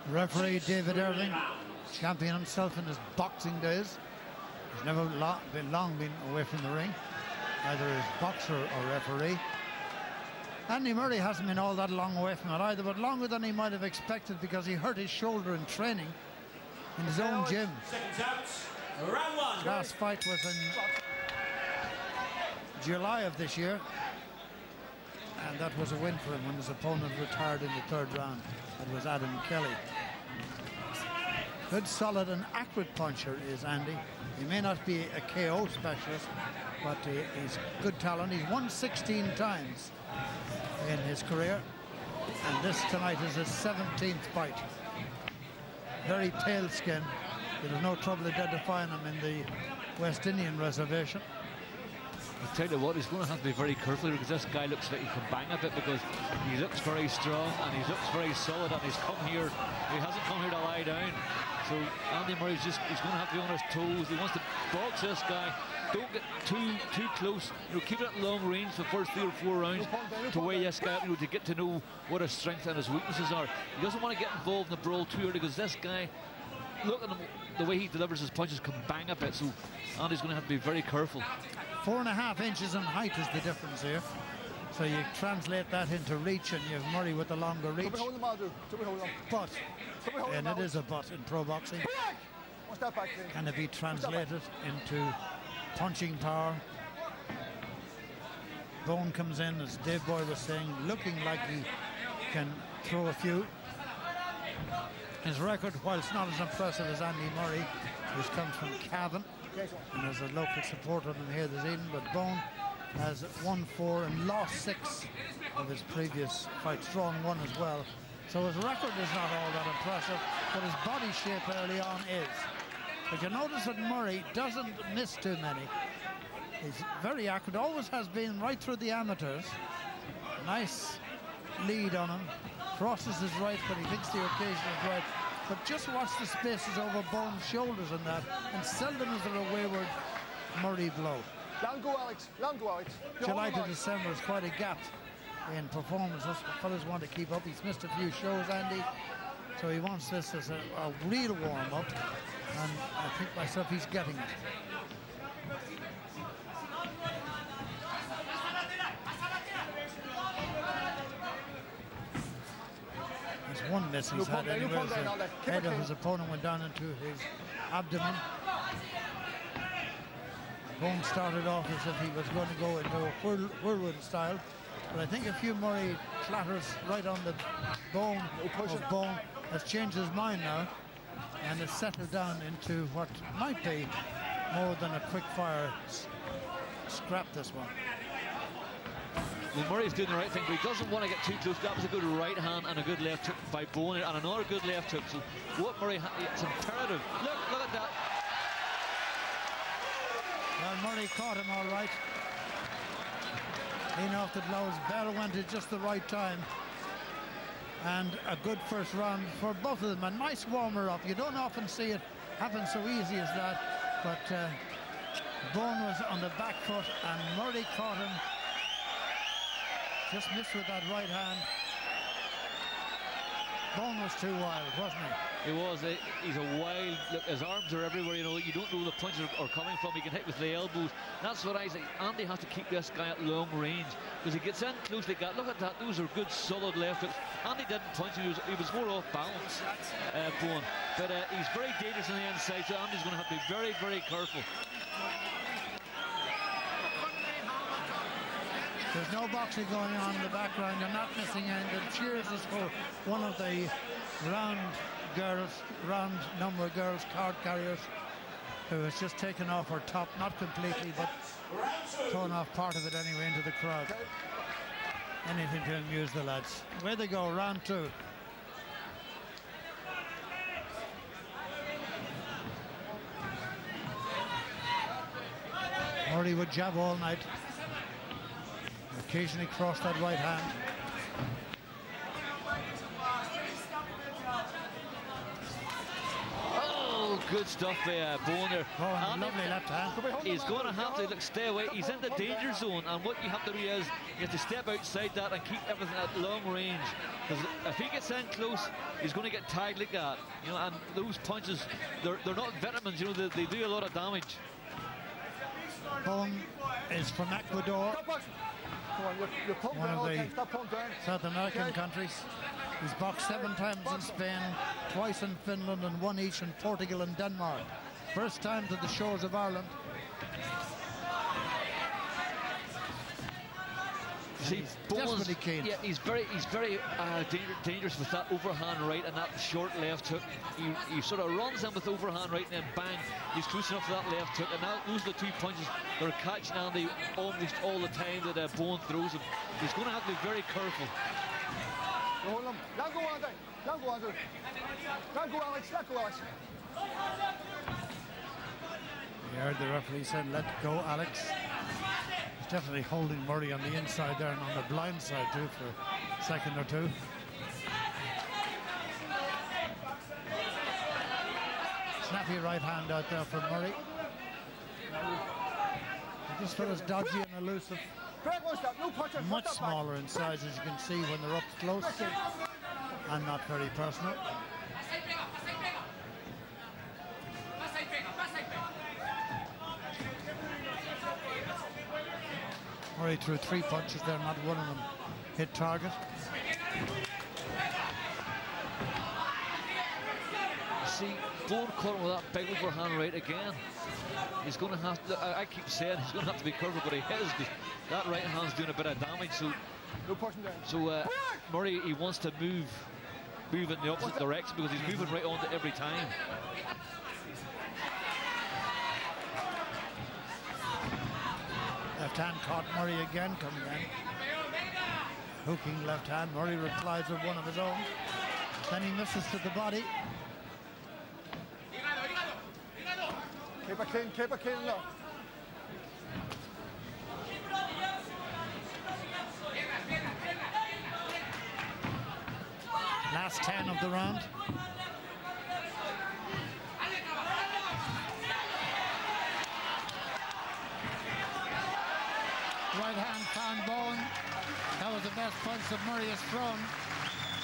Referee David Irving, champion himself in his boxing days. He's never been away from the ring, either as boxer or referee. Andy Murray hasn't been all that long away from it either, but longer than he might have expected because he hurt his shoulder in training in his own gym. Round one. Last fight was in July of this year, and that was a win for him when his opponent retired in the third round. That was Adam Kelly. Good, solid and accurate puncher is Andy. He may not be a KO specialist, but he's good talent. He's won 16 times in his career, and this tonight is his 17th fight. Very pale skin. There's no trouble identifying him in the West Indian reservation. I'll tell you what, he's going to have to be very careful because this guy looks like he can bang a bit, because he looks very strong and he looks very solid, and he's come here, he hasn't come here to lie down. So Andy Murray's he's going to have to be on his toes. He wants to box this guy. Don't get too close. Keep it at long range for the first 3 or 4 rounds to weigh this guy up, to get to know what his strengths and his weaknesses are. He doesn't want to get involved in the brawl too early, because this guy, look at him, the way he delivers his punches, can bang a bit. So Andy's going to have to be very careful. 4.5 inches in height is the difference here. So you translate that into reach, and you have Murray with the longer reach. But, and it is a but in pro boxing, can it be translated into punching power? Bone comes in, as Dave Boy was saying, looking like he can throw a few. His record, whilst not as impressive as Andy Murray, who's come from Cavan, and there's a local support of him here this evening, but Bone has won 4 and lost 6 of his previous fights, drawn 1 as well. So his record is not all that impressive, but his body shape early on is. But you notice that Murray doesn't miss too many. He's very accurate, always has been right through the amateurs. Nice lead on him. Crosses his right, but he thinks the occasion is right. But just watch the spaces over Bone's shoulders and that, and seldom is there a wayward Murray blow. Long go, Alex. Long go, Alex. July to December is quite a gap in performances. Fellas want to keep up. He's missed a few shows, Andy, so he wants this as a real warm-up, and I think myself he's getting it. There's one miss he's had anyway. The head of his opponent went down into his abdomen. Bone started off as if he was going to go into a whirlwind style, but I think a few Murray clatters right on the bone of Bone has changed his mind now, and has settled down into what might be more than a quick fire scrap this one. Well, Murray's doing the right thing, but he doesn't want to get too close. That was a good right hand and a good left hook by Bone, and another good left hook. So what Murray, it's imperative. Look at that. Well, Murray caught him all right. Clean off the gloves. Bell went at just the right time. And a good first round for both of them. A nice warmer up. You don't often see it happen so easy as that. But Bone was on the back foot, and Murray caught him. Just missed with that right hand. Bone was too wild, wasn't he? He was. He's a wild. Look, his arms are everywhere. You don't know where the punches are coming from. He can hit with the elbows. That's what I say. Andy has to keep this guy at long range, because he gets in close like that. Look at that. Those are good, solid left hooks. Andy didn't punch him. He was more off balance, Bone. But he's very dangerous on the inside, so Andy's going to have to be very, very careful. There's no boxing going on in the background. You're not missing anything. The cheers is for one of the round number girls, card carriers, who has just taken off her top, not completely, but thrown off part of it anyway into the crowd. Anything to amuse the lads. Way they go, round 2. Murray would jab all night. Occasionally cross that right hand. Oh, Good stuff by Bowen there. Oh, and a lovely left hand. He's going to have to stay away. He's in the danger zone, and what you have to do is you have to step outside that and keep everything at long range. Because if he gets in close, he's going to get tagged like that. You know, and those punches, they're not vitamins. You know, they do a lot of damage. Bowen is from Ecuador, one of the South American countries. He's boxed 7 times in Spain, twice in Finland, and 1 each in Portugal and Denmark. First time to the shores of Ireland. See, desperately keen. Yeah, he's very dangerous with that overhand right and that short left hook. He sort of runs in with overhand right and then bang, he's close enough to that left hook. And now those are the 2 punches that are catching Andy almost all the time that Bowen throws him. He's going to have to be very careful. Hold him. Let go, Andy. Let go, Andrew. Let go, Alex. Let go, Alex. You heard the referee said, "Let go, Alex." He's definitely holding Murray on the inside there and on the blind side too for a second or two. Snappy right hand out there from Murray. This fella's dodgy and elusive. Much smaller in size, as you can see when they're up close, and not very personal. Murray threw 3 punches there, not one of them hit target. See, Bowen caught him with that big overhand right again. He's going to have to, I keep saying he's going to have to be careful, but he is, because that right hand's doing a bit of damage. So Murray, he wants to move in the opposite direction, because he's moving right on to every time. Left hand caught Murray again, coming in. Hooking left hand. Murray replies with one of his own. Then he misses to the body. Keep it clean, look. Last 10 of the round. Right hand found Bowen. That was the best punch that Murray has thrown,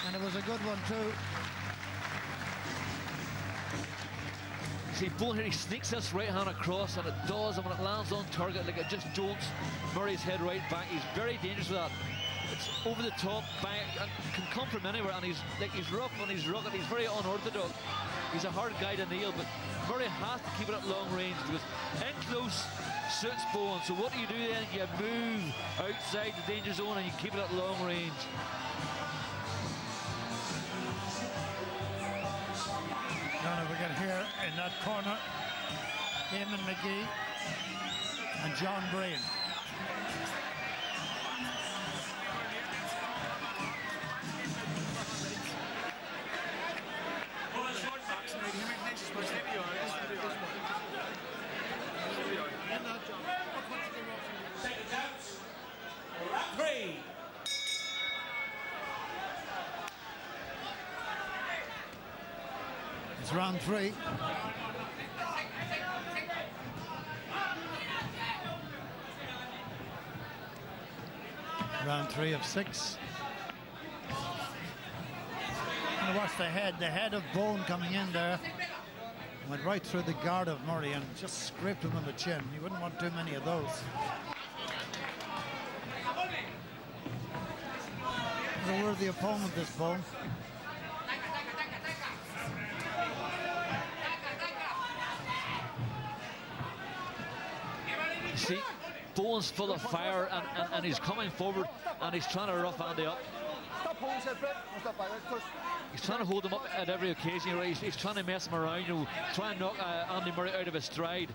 and it was a good one too. See, Bowen here, he sneaks this right hand across, and it does, and when it lands on target, like it just jolts Murray's head right back. He's very dangerous with that. It's over the top, bang, and can come from anywhere, and he's rough and he's rugged, he's very unorthodox. He's a hard guy to nail, but Murray has to keep it at long range, because in close suits Bowen. So what do you do then? You move outside the danger zone and you keep it at long range. Don't forget here in that corner, Eamon McGee and John Breen. It's round 3. Round 3 of 6. And watch the head of Bowen coming in there. Went right through the guard of Murray and just scraped him on the chin. You wouldn't want too many of those. He's a worthy opponent, this Bowen. See, Bowen's full of fire, and he's coming forward, and he's trying to rough Andy up. He's trying to hold him up at every occasion. He's trying to mess him around, you know, try and knock Andy Murray out of his stride.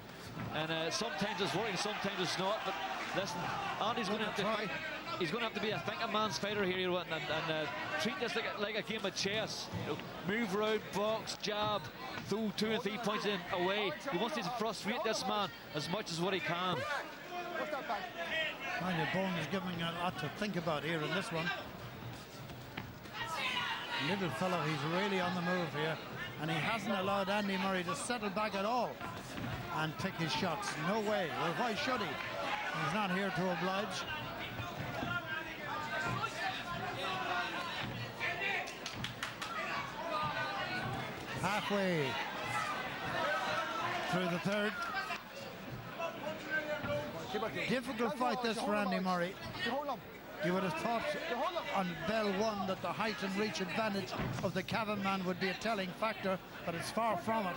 And sometimes it's working, sometimes it's not. But listen, Andy's going to have to fight. He's going to have to be a thinking man's fighter here, you know, and treat this like a game of chess. You know, move around, box, jab, throw 2 and 3 points in away. He wants to frustrate this man as much as what he can. Bowen is giving a lot to think about here in this one. Little fellow, he's really on the move here, and he hasn't allowed Andy Murray to settle back at all and pick his shots. No way. Well, why should he? He's not here to oblige. Halfway through the third. Difficult fight this for Andy Murray. You would have thought on bell one that the height and reach advantage of the Cavan man would be a telling factor, but it's far from it.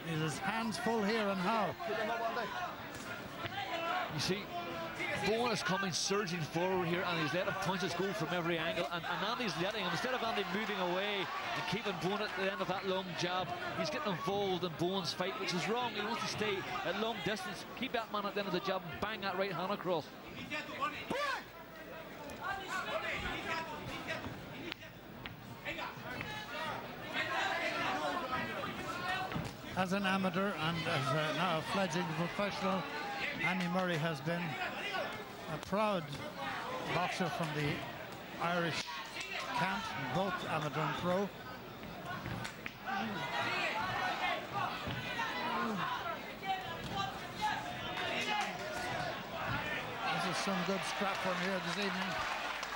He has his hands full here and how. You see, Bowen is coming surging forward here, and he's letting punches go from every angle, and Andy's letting him, instead of Andy moving away and keeping Bowen at the end of that long jab, he's getting involved in Bowen's fight, which is wrong. He wants to stay at long distance, keep that man at the end of the jab and bang that right hand across. As an amateur and as now a fledgling professional, Andy Murray has been a proud boxer from the Irish camp, both amateur and pro. This is some good scrap from here this evening.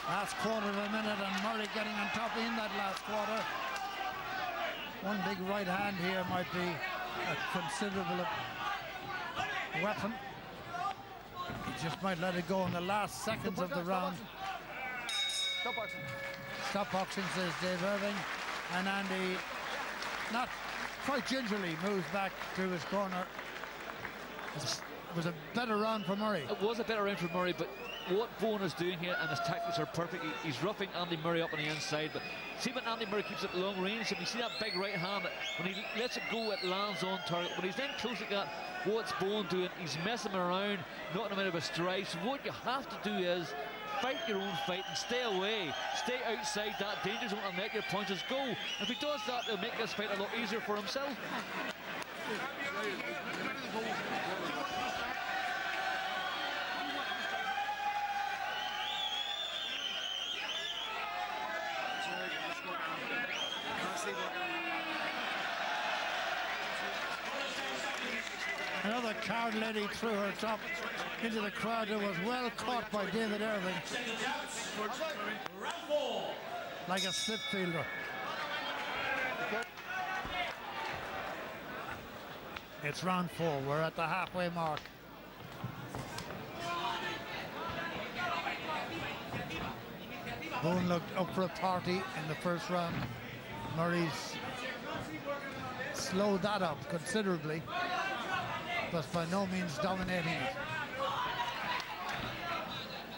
Last quarter of a minute, and Murray getting on top in that last quarter. One big right hand here might be a considerable weapon. He just might let it go in the last seconds of the round. Stop boxing. Stop boxing, says Dave Irving. And Andy, not quite gingerly, moves back to his corner. It was a better round for Murray. It was a better round for Murray, but what Bowen is doing here, and his tactics are perfect. He's roughing Andy Murray up on the inside, but see when Andy Murray keeps it long range, and you see that big right hand, when he lets it go, it lands on target. When he's then close like that, what's Bowen doing? He's messing him around, knocking him out of a strike. So what you have to do is fight your own fight and stay away. Stay outside that danger zone and let your punches go. If he does that, it'll make this fight a lot easier for himself. Another coward lady threw her top into the crowd and was well caught by David Irving. Like a slip fielder. It's round 4. We're at the halfway mark. Bowen looked up for a party in the first round. Murray's slowed that up considerably, but by no means dominating it.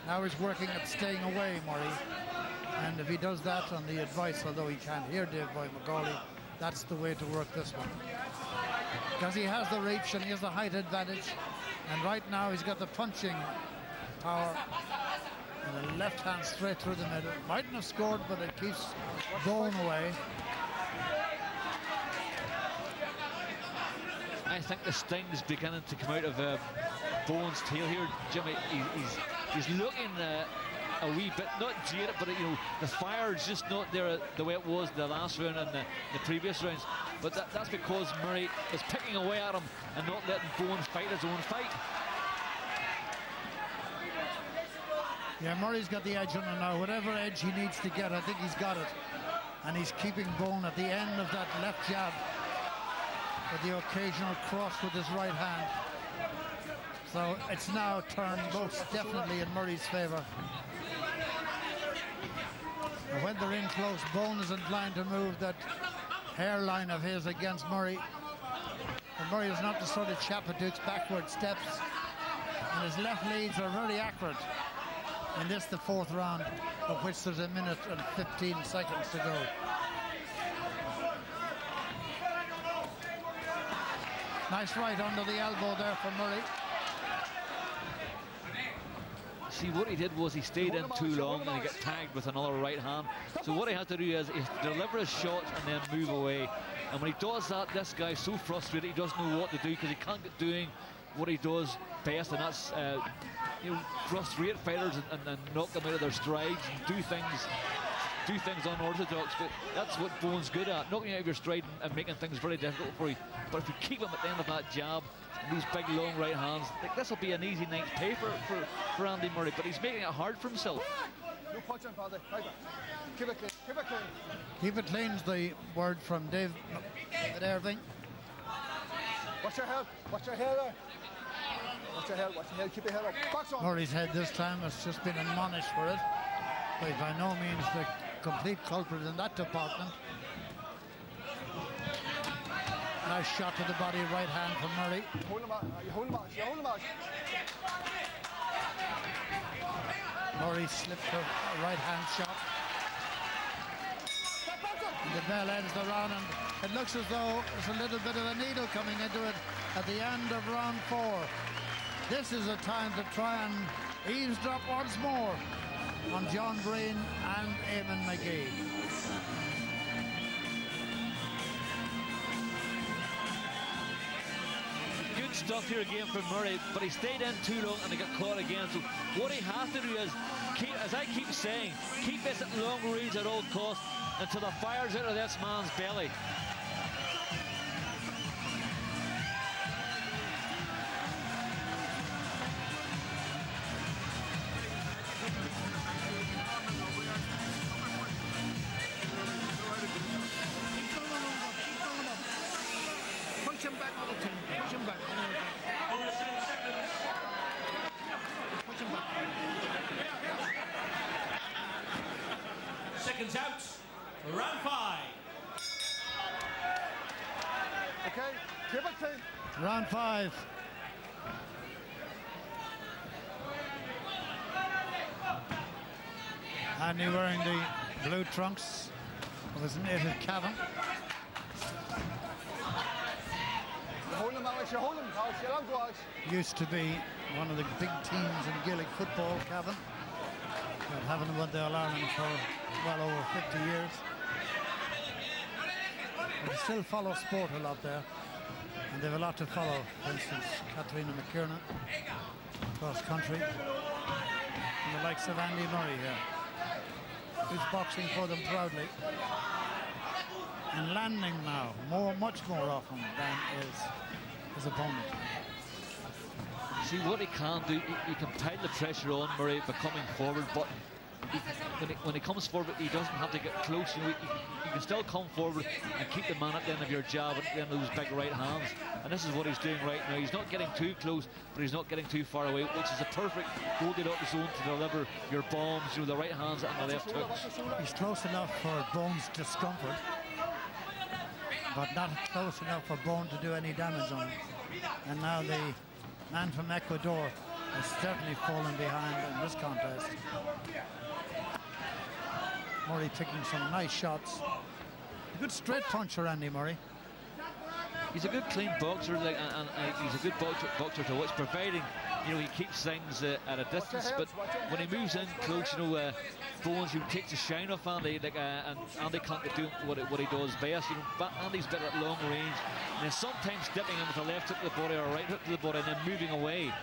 Now he's working at staying away, Murray. And if he does that on the advice, although he can't hear Dave Boy McGauley, that's the way to work this one. Because he has the reach and he has the height advantage. And right now he's got the punching power. And the left hand straight through the middle. Mightn't have scored, but it keeps going away. I think the sting is beginning to come out of Bowen's tail here, Jimmy. He's looking a wee bit, not jaded, but you know, the fire is just not there the way it was the last round and the previous rounds. But that's because Murray is picking away at him and not letting Bowen fight his own fight. Yeah, Murray's got the edge on him now. Whatever edge he needs to get, I think he's got it. And he's keeping Bowen at the end of that left jab with the occasional cross with his right hand. So it's now turned most definitely in Murray's favor. And when they're in close, Bowen is inclined to move that hairline of his against Murray. And Murray is not the sort of chap who takes backward steps. And his left leads are very accurate. In this, the 4th round, of which there's 1 minute and 15 seconds to go. Nice right under the elbow there for Murray. See, what he did was he stayed in too long and he got tagged with another right hand. So what he had to do is he deliver his shots and then move away. And when he does that, this guy's so frustrated, he doesn't know what to do because he can't get doing what he does best, and that's frustrate fighters and knock them out of their strides and do things do things unorthodox, but that's what Bowen's good at, knocking out of your stride and making things very difficult for you. But if you keep him at the end of that jab, these big long right hands, like, this will be an easy night's pay for Andy Murray, but he's making it hard for himself. No punching, Paddy. Keep it clean. Keep it clean. Keep it clean's the word from David Irving. Watch your head. Watch your head there. Watch your head. Watch your head. Keep your head up. Box on. Murray's head this time has just been admonished for it. But by no means the complete culprit in that department. Nice shot to the body, right hand from Murray. Hold him out. You hold him out. You hold him out. Murray slipped a right hand shot. And the bell ends the round, and it looks as though there's a little bit of a needle coming into it at the end of round 4. This is a time to try and eavesdrop once more on John Breen and Eamon McGee. Good stuff here again from Murray, but he stayed in too long and he got caught again. So what he has to do is, as I keep saying, keep this at long range at all costs until the fire's out of this man's belly. Push him back, little team. Push him back. Push him back. Seconds out. Round 5. Okay. Keep it clean. Round 5. Andy wearing the blue trunks of his native Cavan. You hold him, Alex. You hold him, Alex. You don't go, Alex. Used to be one of the big teams in Gaelic football, Cavan. But haven't won the All-Ireland for well over 50 years. They still follow sport a lot there. And they have a lot to follow. For instance, Katrina McKiernan, cross country. And the likes of Andy Murray here, who's boxing for them proudly. And landing now, much more often than his opponent. See what he can do, he can pile the pressure on Murray by coming forward, but when he comes forward, he doesn't have to get close. You can still come forward and keep the man at the end of your jab, at the end of those big right hands. And this is what he's doing right now. He's not getting too close, but he's not getting too far away, which is a perfect Goldilocks zone to deliver your bombs, the right hands and the left hooks. He's close enough for Bone's discomfort, but not close enough for Bone to do any damage on him. And now the man from Ecuador has certainly fallen behind in this contest. Murray picking some nice shots. A good straight puncher, Andy Murray. He's a good clean boxer, and he's a good boxer to watch, providing he keeps things at a distance. But when he moves in close, Bones who takes the shine off Andy, and Andy can't do what he does best. But Andy's better at long range, and then sometimes dipping in with a left hook to the body or a right hook to the body, and then moving away.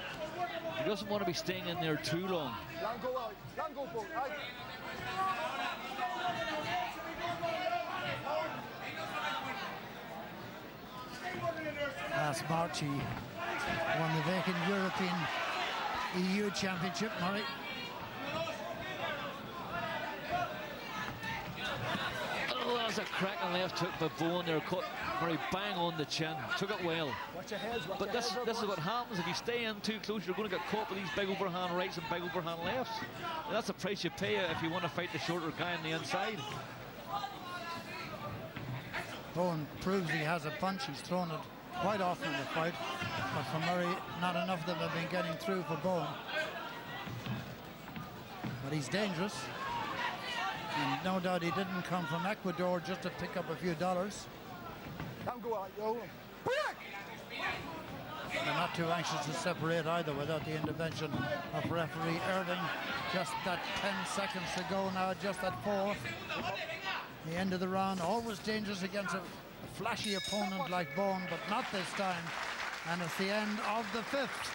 He doesn't want to be staying in there too long. Long go, Alex. Long go, Bo. Last March he won the vacant European EU Championship, Murray. Oh, that was a cracking left hook by Bowen there, caught Murray bang on the chin, took it well. Watch your heads, watch But your this heads, is what happens if you stay in too close. You're going to get caught with these big overhand rights and big overhand lefts. And that's the price you pay if you want to fight the shorter guy on the inside. Bowen proves he has a punch. He's thrown it quite often in the fight, but for Murray, not enough of them have been getting through for Bowen. But he's dangerous, and no doubt he didn't come from Ecuador just to pick up a few dollars. Long go, Alex. You hold him. They're not too anxious to separate either without the intervention of referee Irving. Just that 10 seconds to go now, just at 4. The end of the round, always dangerous against a flashy opponent like Bowen, but not this time. And it's the end of the 5th.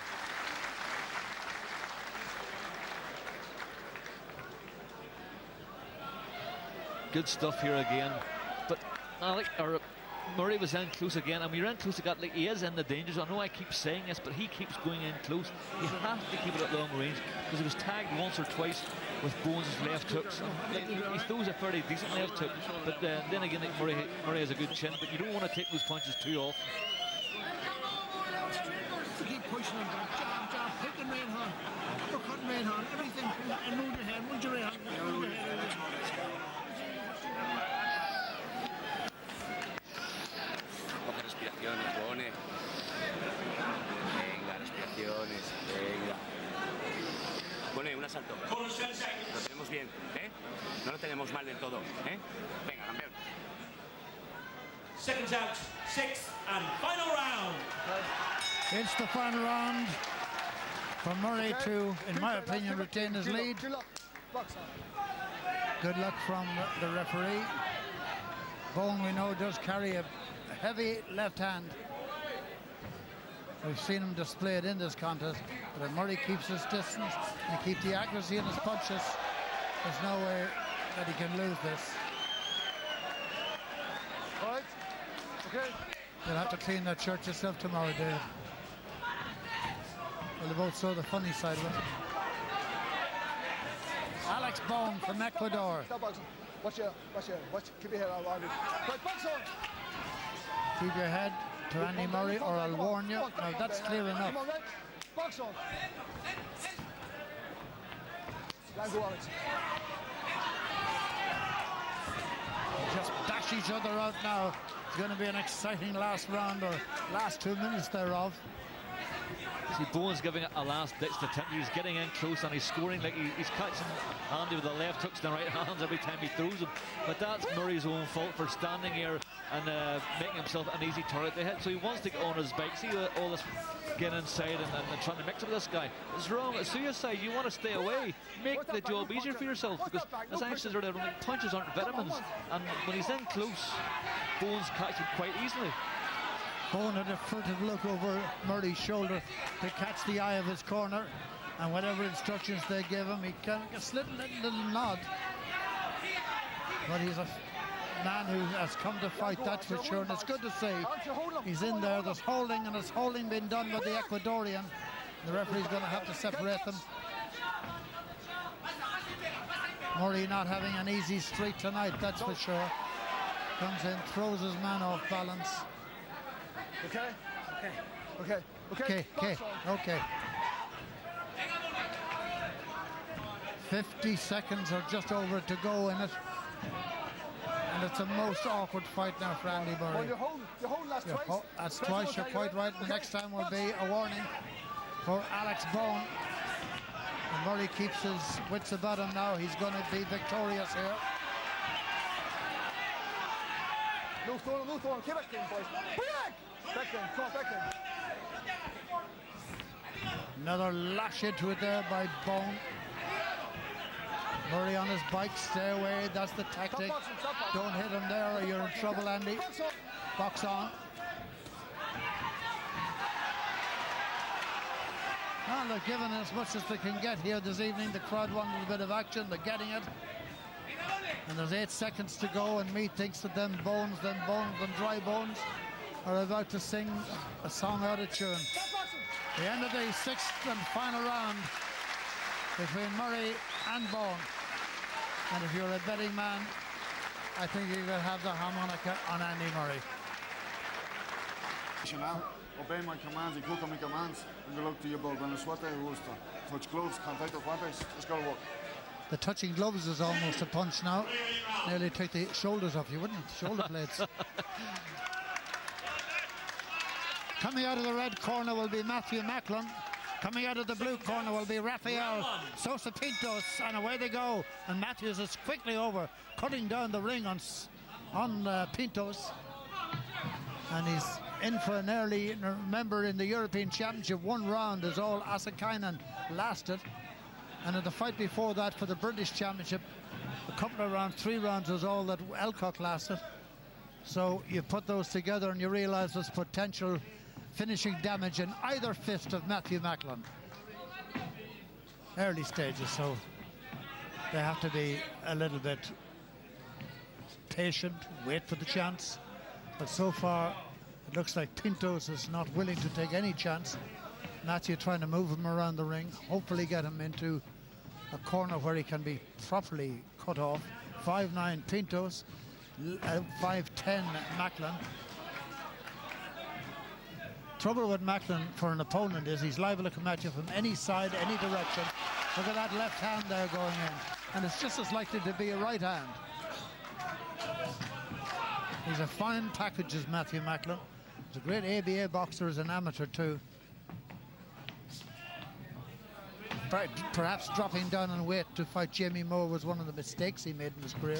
Good stuff here again. But Murray was in close again, and when you're in close, he is in the danger zone. I know I keep saying this, but he keeps going in close. You have to keep it at long range, because he was tagged once or twice with Bones' left hooks. He throws a fairly decent left hook, but then again, Murray has a good chin, but you don't want to take those punches too often. Keep pushing him back, jab, picking right hand, uppercut right hand, everything, and move your head, move your right hand, move your head. Coge respiraciones, Bone. Venga, respiraciones, venga. Bone, un asalto. Lo tenemos bien, ¿eh? No lo tenemos mal del todo, ¿eh? Venga, campeón. Seconds out, sixth and final round. It's the final round for Murray to, in my opinion, retain his lead. Good luck from the referee. Bone, we know, does carry a heavy left hand. We've seen him display it in this contest, but if Murray keeps his distance and keep the accuracy in his punches, there's no way that he can lose this. All right. Okay. You'll have to clean that shirt yourself tomorrow, David. Well, they both saw the funny side of it. Alex Bone from Ecuador. Stop boxing. Watch, keep your head out. Right, box on. Keep your head to Andy Murray, or I'll warn you. Now, that's clear enough. Come on, right. Box on. Line go, Alex. Just dash each other out now. It's going to be an exciting last round, or last 2 minutes thereof. See, Bowen's giving it a last-ditch attempt. He's getting in close and he's scoring. Like he's catching Andy with the left hooks and the right hands every time he throws them. But that's Murray's own fault for standing here and making himself an easy target to hit. So he wants to get on his bike. See all this getting inside and trying to mix it with this guy. It's wrong. It's suicide. You want to stay away. Make the job easier for yourself, because as I said earlier, punches aren't vitamins. And when he's in close, Bowen's catch him quite easily. Bone had a furtive look over Murray's shoulder to catch the eye of his corner, and whatever instructions they give him, he can just little nod. But he's a man who has come to fight, that's for sure, and it's good to see he's in there. There's holding, and it's holding being done by the Ecuadorian. The referee's going to have to separate them. Murray not having an easy streak tonight, that's for sure. Comes in, throws his man off balance. Okay. 50 seconds or just over to go in it. And it's a most awkward fight now for Andy Murray. You're holding that twice. That's twice, you're quite right. The next time will be a warning for Alex Bone. And Murray keeps his wits about him now. He's going to be victorious here. Move on. Keep back in, boys. Back in, come on, back in. Another lash into it there by Bone. Murray on his bike, stay away, that's the tactic. Stop boxing. Don't hit him there or you're in trouble, Andy. Box on. Well, they're giving as much as they can get here this evening. The crowd wanted a bit of action, they're getting it. And there's 8 seconds to go, and me thinks that them Bones, them Dry Bones are about to sing a song out of tune. The end of the 6th and final round between Murray and Bone. And if you're a betting man, I think you could have the harmonica on Andy Murray. Obey my commands, you cook on my commands, and go look to your ball. When it's what they used to touch gloves, contact of what it's got to work. The touching gloves is almost a punch now. Nearly take the shoulders off you, wouldn't it? Shoulder blades. Coming out of the red corner will be Matthew Macklin. Coming out of the blue corner will be Rafael Sosa Pintos, and away they go. And Matthews is quickly over, cutting down the ring on Pintos. And he's in for an early, remember in the European Championship, 1 round is all Asakainen lasted. And in the fight before that for the British Championship, a couple of rounds, 3 rounds was all that Elcock lasted. So you put those together and you realize there's potential finishing damage in either fist of Matthew Macklin. Early stages, so they have to be a little bit patient, wait for the chance. But so far, it looks like Pintos is not willing to take any chance. Matthew trying to move him around the ring, hopefully get him into a corner where he can be properly cut off. 5'9" Pintos, 5'10" Macklin. Trouble with Macklin for an opponent is he's liable to come at you from any side, any direction. Look at that left hand there going in. And it's just as likely to be a right hand. He's a fine package, is Matthew Macklin. He's a great ABA boxer as an amateur too. Perhaps dropping down in weight to fight Jamie Moore was one of the mistakes he made in his career.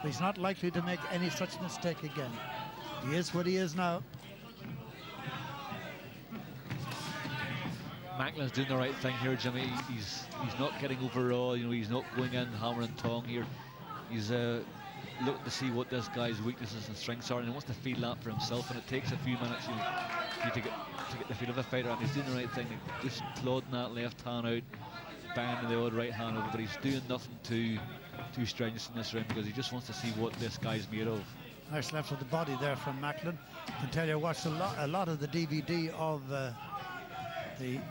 But he's not likely to make any such mistake again. He is what he is now. Macklin's doing the right thing here, Jimmy. He's not getting overall. You know, he's not going in hammer and tong here. He's looking to see what this guy's weaknesses and strengths are, and he wants to feel that for himself. And it takes a few minutes to get the feel of a fighter. And he's doing the right thing, just plodding that left hand out, banging the odd right hand over. But he's doing nothing too strenuous in this round because he just wants to see what this guy's made of. Nice left of the body there from Macklin. I can tell you, I watched a lot of the DVD of the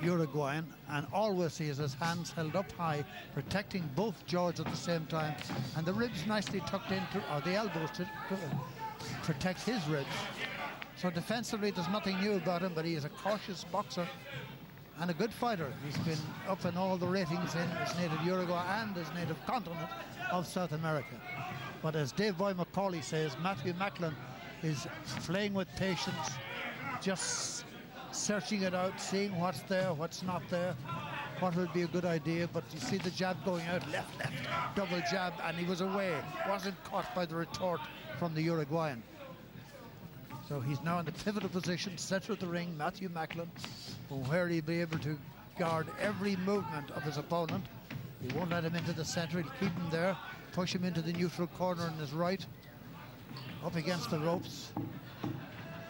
Uruguayan, and always he has his hands held up high, protecting both jaws at the same time, and the ribs nicely tucked into, or the elbows to protect his ribs. So defensively, there's nothing new about him, but he is a cautious boxer and a good fighter. He's been up in all the ratings in his native Uruguay and his native continent of South America. But as Dave Boy McCauley says, Matthew Macklin is playing with patience, just searching it out, seeing what's there, what's not there, what would be a good idea. But you see the jab going out, left, double jab, and he was away, wasn't caught by the retort from the Uruguayan. So he's now in the pivotal position, center of the ring, Matthew Macklin, from where he'll be able to guard every movement of his opponent. He won't let him into the center, he'll keep him there, push him into the neutral corner on his right, up against the ropes.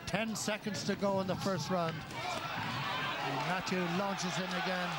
10 seconds to go in the first round. And Matthew launches in again.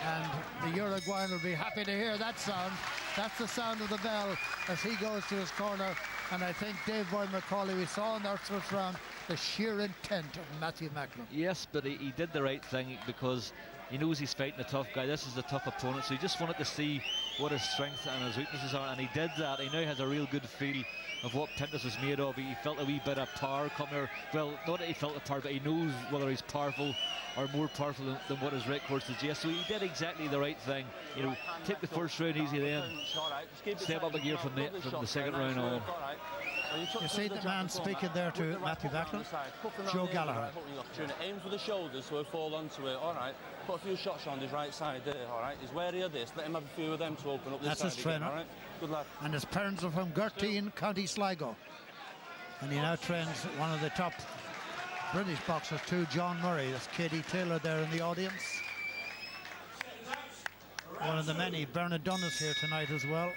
And the Uruguayan will be happy to hear that sound. That's the sound of the bell as he goes to his corner. And I think Dave Boy McCauley, we saw in that first round the sheer intent of Matthew Macklin. Yes, but he did the right thing because he knows he's fighting a tough guy. This is a tough opponent, so he just wanted to see what his strengths and his weaknesses are, and he did that. He now has a real good feel of what Pintos was made of. He felt a wee bit of power come here. Well, not that he felt the power, but he knows whether he's powerful or more powerful than what his record suggests. So he did exactly the right thing. You know, take the first round easy, then step up a gear from the second round on. You see the man speaking there to Matthew Macklin, Joe Gallagher. Aim for the shoulders so he'll fall onto it, all right. Put a few shots on his right side there, all right. He's wary of this. Let him have a few of them to open up this side. That's his trainer. All right. Good lad. And his parents are from Gurteen, County Sligo. And he now trains one of the top British boxers too, John Murray. That's Katie Taylor there in the audience. One of the many. Bernard Dunn is here tonight as well.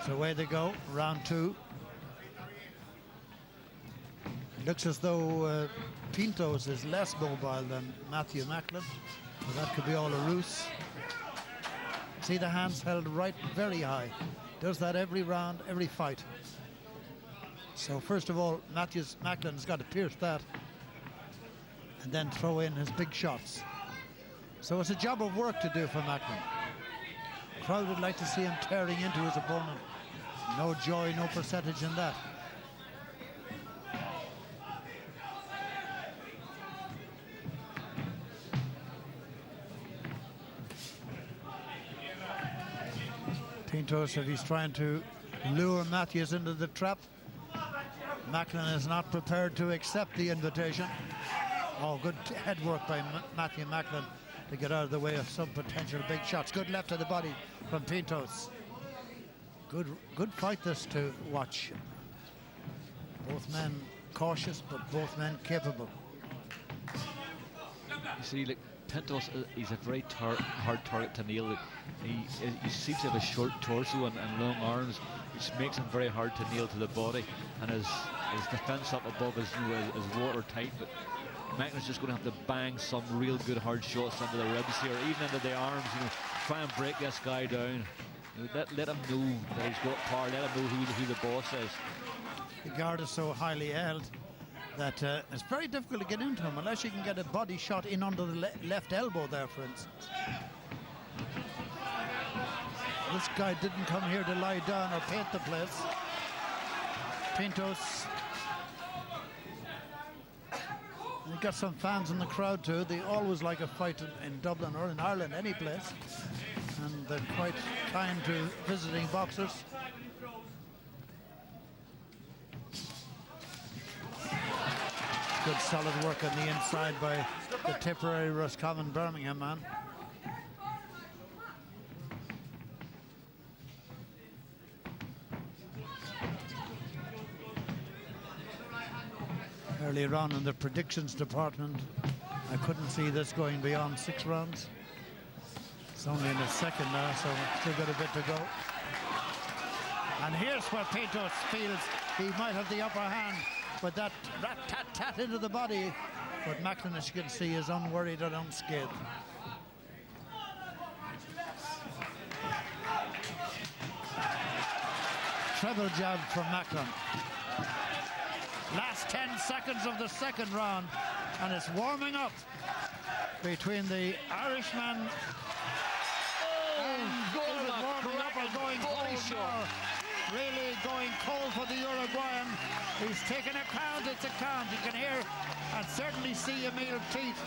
So away they go, round two. It looks as though Pintos is less mobile than Matthew Macklin. So that could be all a ruse. See the hands held right very high. Does that every round, every fight. So first of all, Macklin's got to pierce that and then throw in his big shots. So it's a job of work to do for Macklin. The crowd would like to see him tearing into his opponent. No joy, no percentage in that. Pintos, if he's trying to lure Matthews into the trap, Macklin is not prepared to accept the invitation. Oh, good head work by Matthew Macklin to get out of the way of some potential big shots. Good left to the body from Pintos. Good fight this to watch. Both men cautious, but both men capable. You see, like Pintos, he's a very hard target to nail. He seems to have a short torso and long arms, which makes him very hard to nail to the body. And his defense up above is watertight, but Macklin's just going to have to bang some real good hard shots into the ribs here, even into the arms, you know, try and break this guy down. Let him know that he's got power. Let him know who the boss is. The guard is so highly held that it's very difficult to get into him unless you can get a body shot in under the left elbow there, for instance. This guy didn't come here to lie down or paint the place. Pintos. He got some fans in the crowd too. They always like a fight in Dublin or in Ireland, any place. And they're quite kind to visiting boxers. Good solid work on the inside by the Tipperary Roscommon Birmingham man. Earlier on in the predictions department, I couldn't see this going beyond 6 rounds. It's only in the second now, so we've still got a bit to go. And here's where Pintos feels he might have the upper hand, but that rat-tat-tat into the body. But Macklin, as you can see, is unworried and unscathed. Treble jab from Macklin. Last 10 seconds of the second round, and it's warming up between the Irishman really going cold for the Uruguayan. He's taken a count, it's a count. You can hear and certainly see Emil teeth.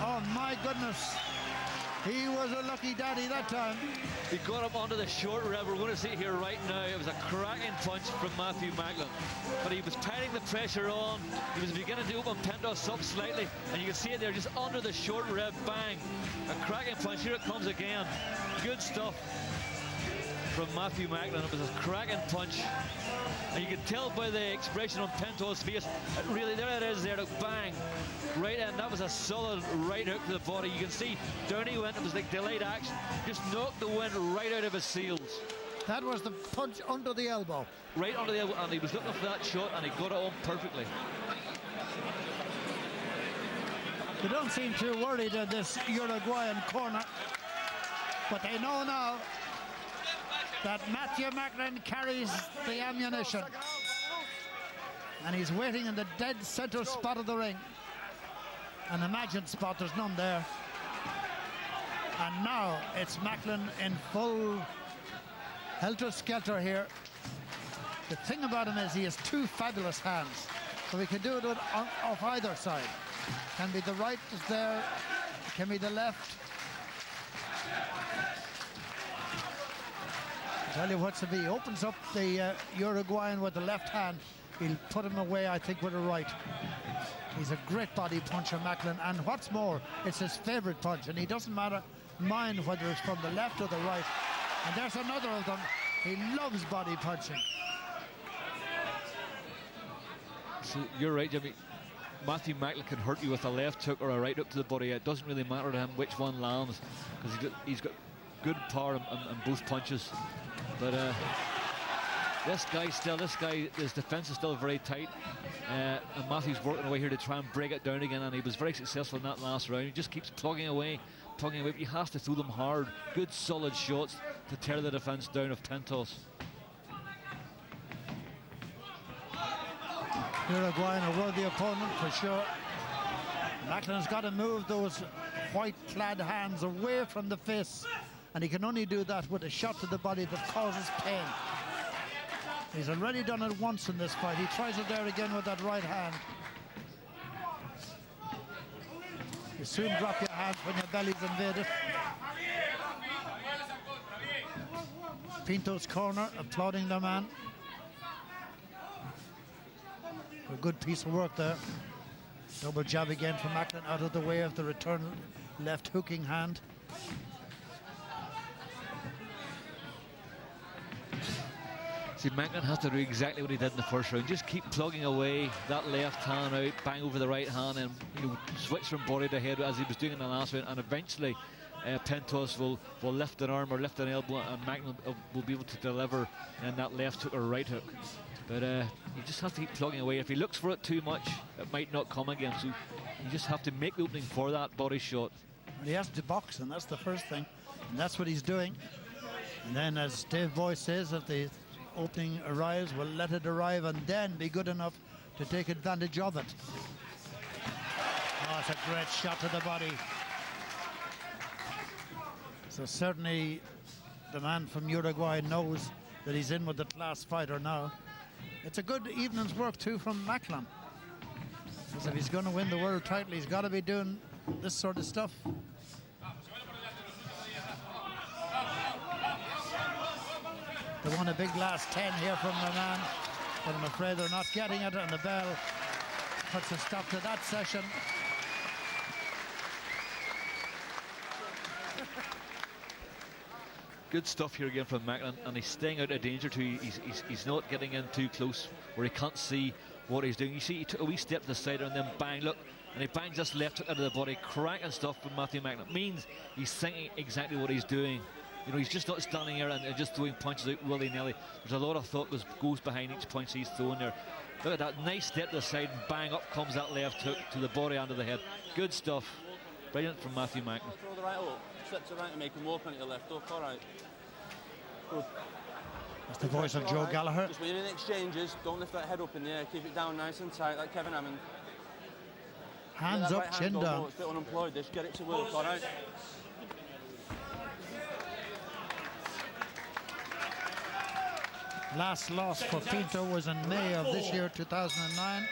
Oh my goodness. He was a lucky daddy that time. He got him onto the short rib. We're going to see it here right now. It was a cracking punch from Matthew Macklin. But he was tightening the pressure on. He was beginning to open Pintos up slightly. And you can see it there just under the short rib. Bang. A cracking punch. Here it comes again. Good stuff from Matthew Macklin. It was a cracking punch. And you can tell by the expression on Pintos' face, really, there it is there, bang, right in. That was a solid right hook to the body. You can see down he went. It was like delayed action. Just knocked the wind right out of his seals. That was the punch under the elbow. Right under the elbow, and he was looking for that shot, and he got it on perfectly. They don't seem too worried in this Uruguayan corner, but they know now that Matthew Macklin carries the ammunition. And he's waiting in the dead center spot of the ring. An imagined spot, there's none there. And now it's Macklin in full helter-skelter here. The thing about him is he has 2 fabulous hands. So he can do it off either side. Can be the right is there, can be the left. Tell you what, if he opens up the Uruguayan with the left hand, he'll put him away, I think, with a right. He's a great body puncher, Macklin, and what's more, it's his favorite punch, and he doesn't mind whether it's from the left or the right. And there's another of them. He loves body punching. So you're right, Jimmy. Matthew Macklin can hurt you with a left hook or a right hook to the body. It doesn't really matter to him which one lands, because he's got good power in both punches. But his defense is still very tight. And Matthew's working away here to try and break it down again, and he was very successful in that last round. He just keeps plugging away, but he has to throw them hard. Good solid shots to tear the defense down of Pintos. Uruguayan a worthy opponent for sure. Macklin's got to move those white-clad hands away from the face, and he can only do that with a shot to the body that causes pain. He's already done it once in this fight. He tries it there again with that right hand. You soon drop your hands when your belly's invaded. Pintos corner, applauding the man. A good piece of work there. Double jab again from Macklin, out of the way of the return left hooking hand. See, Macklin has to do exactly what he did in the first round. Just keep plugging away that left hand out, bang over the right hand, and switch from body to head as he was doing in the last round. And eventually, Pintos will lift an arm or lift an elbow, and Macklin will be able to deliver in that left hook or right hook. But you just have to keep plugging away. If he looks for it too much, it might not come again. So you just have to make the opening for that body shot. He has to box, and that's the first thing. And that's what he's doing. And then, as Dave Boyce says, if the opening arrives, we'll let it arrive and then be good enough to take advantage of it. Oh, it's a great shot to the body. So certainly the man from Uruguay knows that he's in with the class fighter now. It's a good evening's work too from Macklin. Because if he's going to win the world title, he's got to be doing this sort of stuff. They won a big last 10 here from the man, but I'm afraid they're not getting it, and the bell puts a stop to that session. Good stuff here again from Macklin, and he's staying out of danger too. He's not getting in too close where he can't see what he's doing. You see, he took a wee step to the side and then bang, look, and he bangs this left hook out of the body. Cracking stuff from Matthew Macklin. Means he's thinking exactly what he's doing. You know, he's just not standing here and just throwing punches out willy-nilly. There's a lot of thought that goes behind each punch he's throwing there. Look at that, nice step to the side, and bang, up comes that left hook to the body and to the head. Good stuff. Brilliant from Matthew Macklin. Throw the right hook, step to the right and make him walk on your left hook, all right. Good. That's the voice of Joe Gallagher. Just when you're in exchanges, don't lift that head up in the air, keep it down nice and tight like Kevin Hammond. Hands up, chin down. It's a bit unemployed, this, get it to work, all right. Last loss for Pinto was in May of this year, 2009.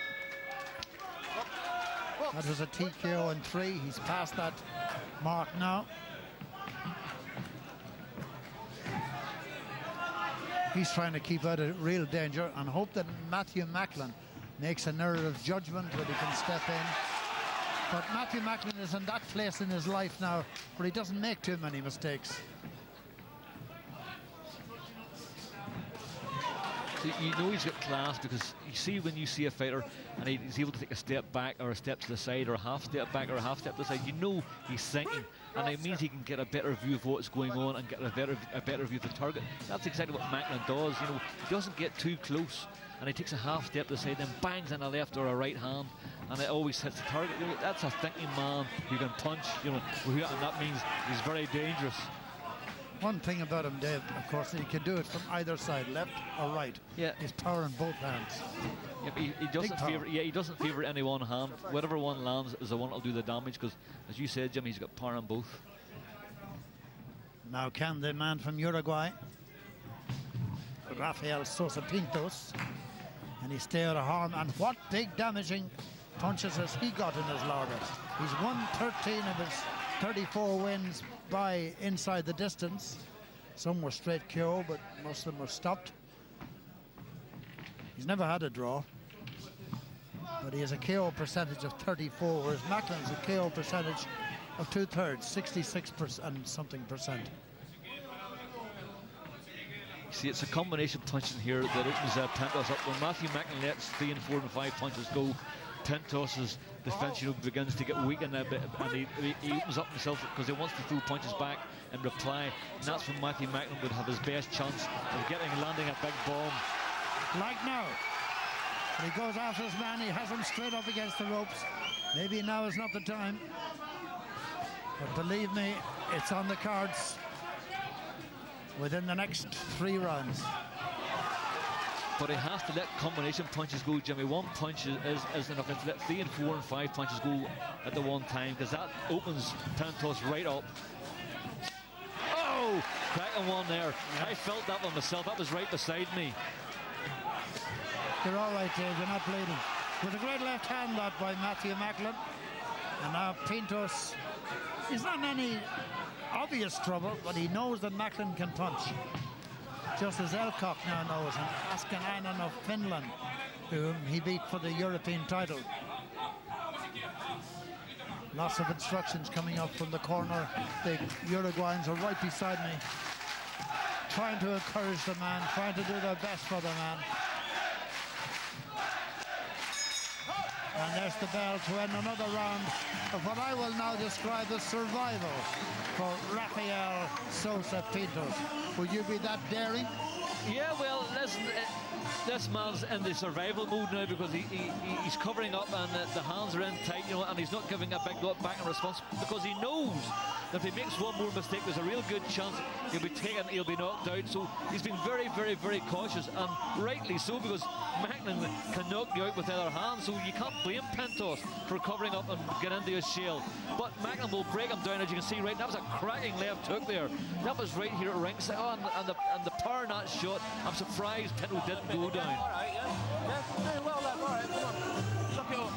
That was a TKO in 3. He's past that mark now. He's trying to keep out of real danger and hope that Matthew Macklin makes an error of judgment where he can step in. But Matthew Macklin is in that place in his life now where he doesn't make too many mistakes. So you know he's got class because you see when you see a fighter and he's able to take a step back or a step to the side or a half step back or a half step to the side, you know he's thinking, and it means he can get a better view of what's going on and get a better view of the target. That's exactly what Macklin does. You know, he doesn't get too close and he takes a half step to the side, then bangs in a left or a right hand, and it always hits the target. You know, that's a thinking man who can punch. You know, and that means he's very dangerous. One thing about him, Dave, of course, he can do it from either side, left or right. Yeah, he's power in both hands. Yeah, but he doesn't favor. Yeah, he doesn't favor any one hand. Whatever one lands is the one that'll do the damage. Because, as you said, Jimmy, he's got power on both. Now, can the man from Uruguay, Rafael Sosa Pintos, and he stay out of harm? And what big damaging punches has he got in his larder? He's won 13 of his 34 wins by inside the distance. Some were straight KO, but most of them were stopped. He's never had a draw, but he has a KO percentage of 34, whereas Macklin's a KO percentage of 2/3, 66% and something percent. See, it's a combination punching here that opens Pintos up. When Matthew Macklin lets 3 and 4 and 5 punches go, Pintos's defense, you know, begins to get weakened a bit, and he opens up himself because he wants to throw punches back in reply, and that's when Matthew Macklin would have his best chance of landing a big bomb. Like now, when he goes after his man, he has him straight up against the ropes. Maybe now is not the time, but believe me, it's on the cards within the next 3 rounds. But he has to let combination punches go, Jimmy. One punch is enough. It's let 3 and 4 and 5 punches go at the one time, because that opens Pintos right up. Oh, cracking one there. I felt that one myself. That was right beside me. You're all right, Dave. You're not bleeding. With a great left hand that by Matthew Macklin. And now Pintos is not in any obvious trouble, but he knows that Macklin can punch. Just as Elcock now knows, and Askanainen of Finland, whom he beat for the European title. Lots of instructions coming up from the corner. The Uruguayans are right beside me, trying to encourage the man, trying to do their best for the man. And there's the bell to end another round of what I will now describe as survival for Rafael Sosa Pintos. Would you be that daring? Yeah, well, this man's in the survival mode now because he's covering up and the hands are in tight, you know, and he's not giving a big lot back in response because he knows that if he makes one more mistake, there's a real good chance he'll be taken, he'll be knocked out. So he's been very, very, very cautious, and rightly so, because Macklin can knock you out with either hand, so you can't blame Pintos for covering up and get into his shell. But Macklin will break him down, as you can see. Right, that was a cracking left hook there. That was right here at ringside. Oh, and the power in that shot. I'm surprised Pintos didn't go down. All right, yeah, doing well, lad. All right, come on, suck it up.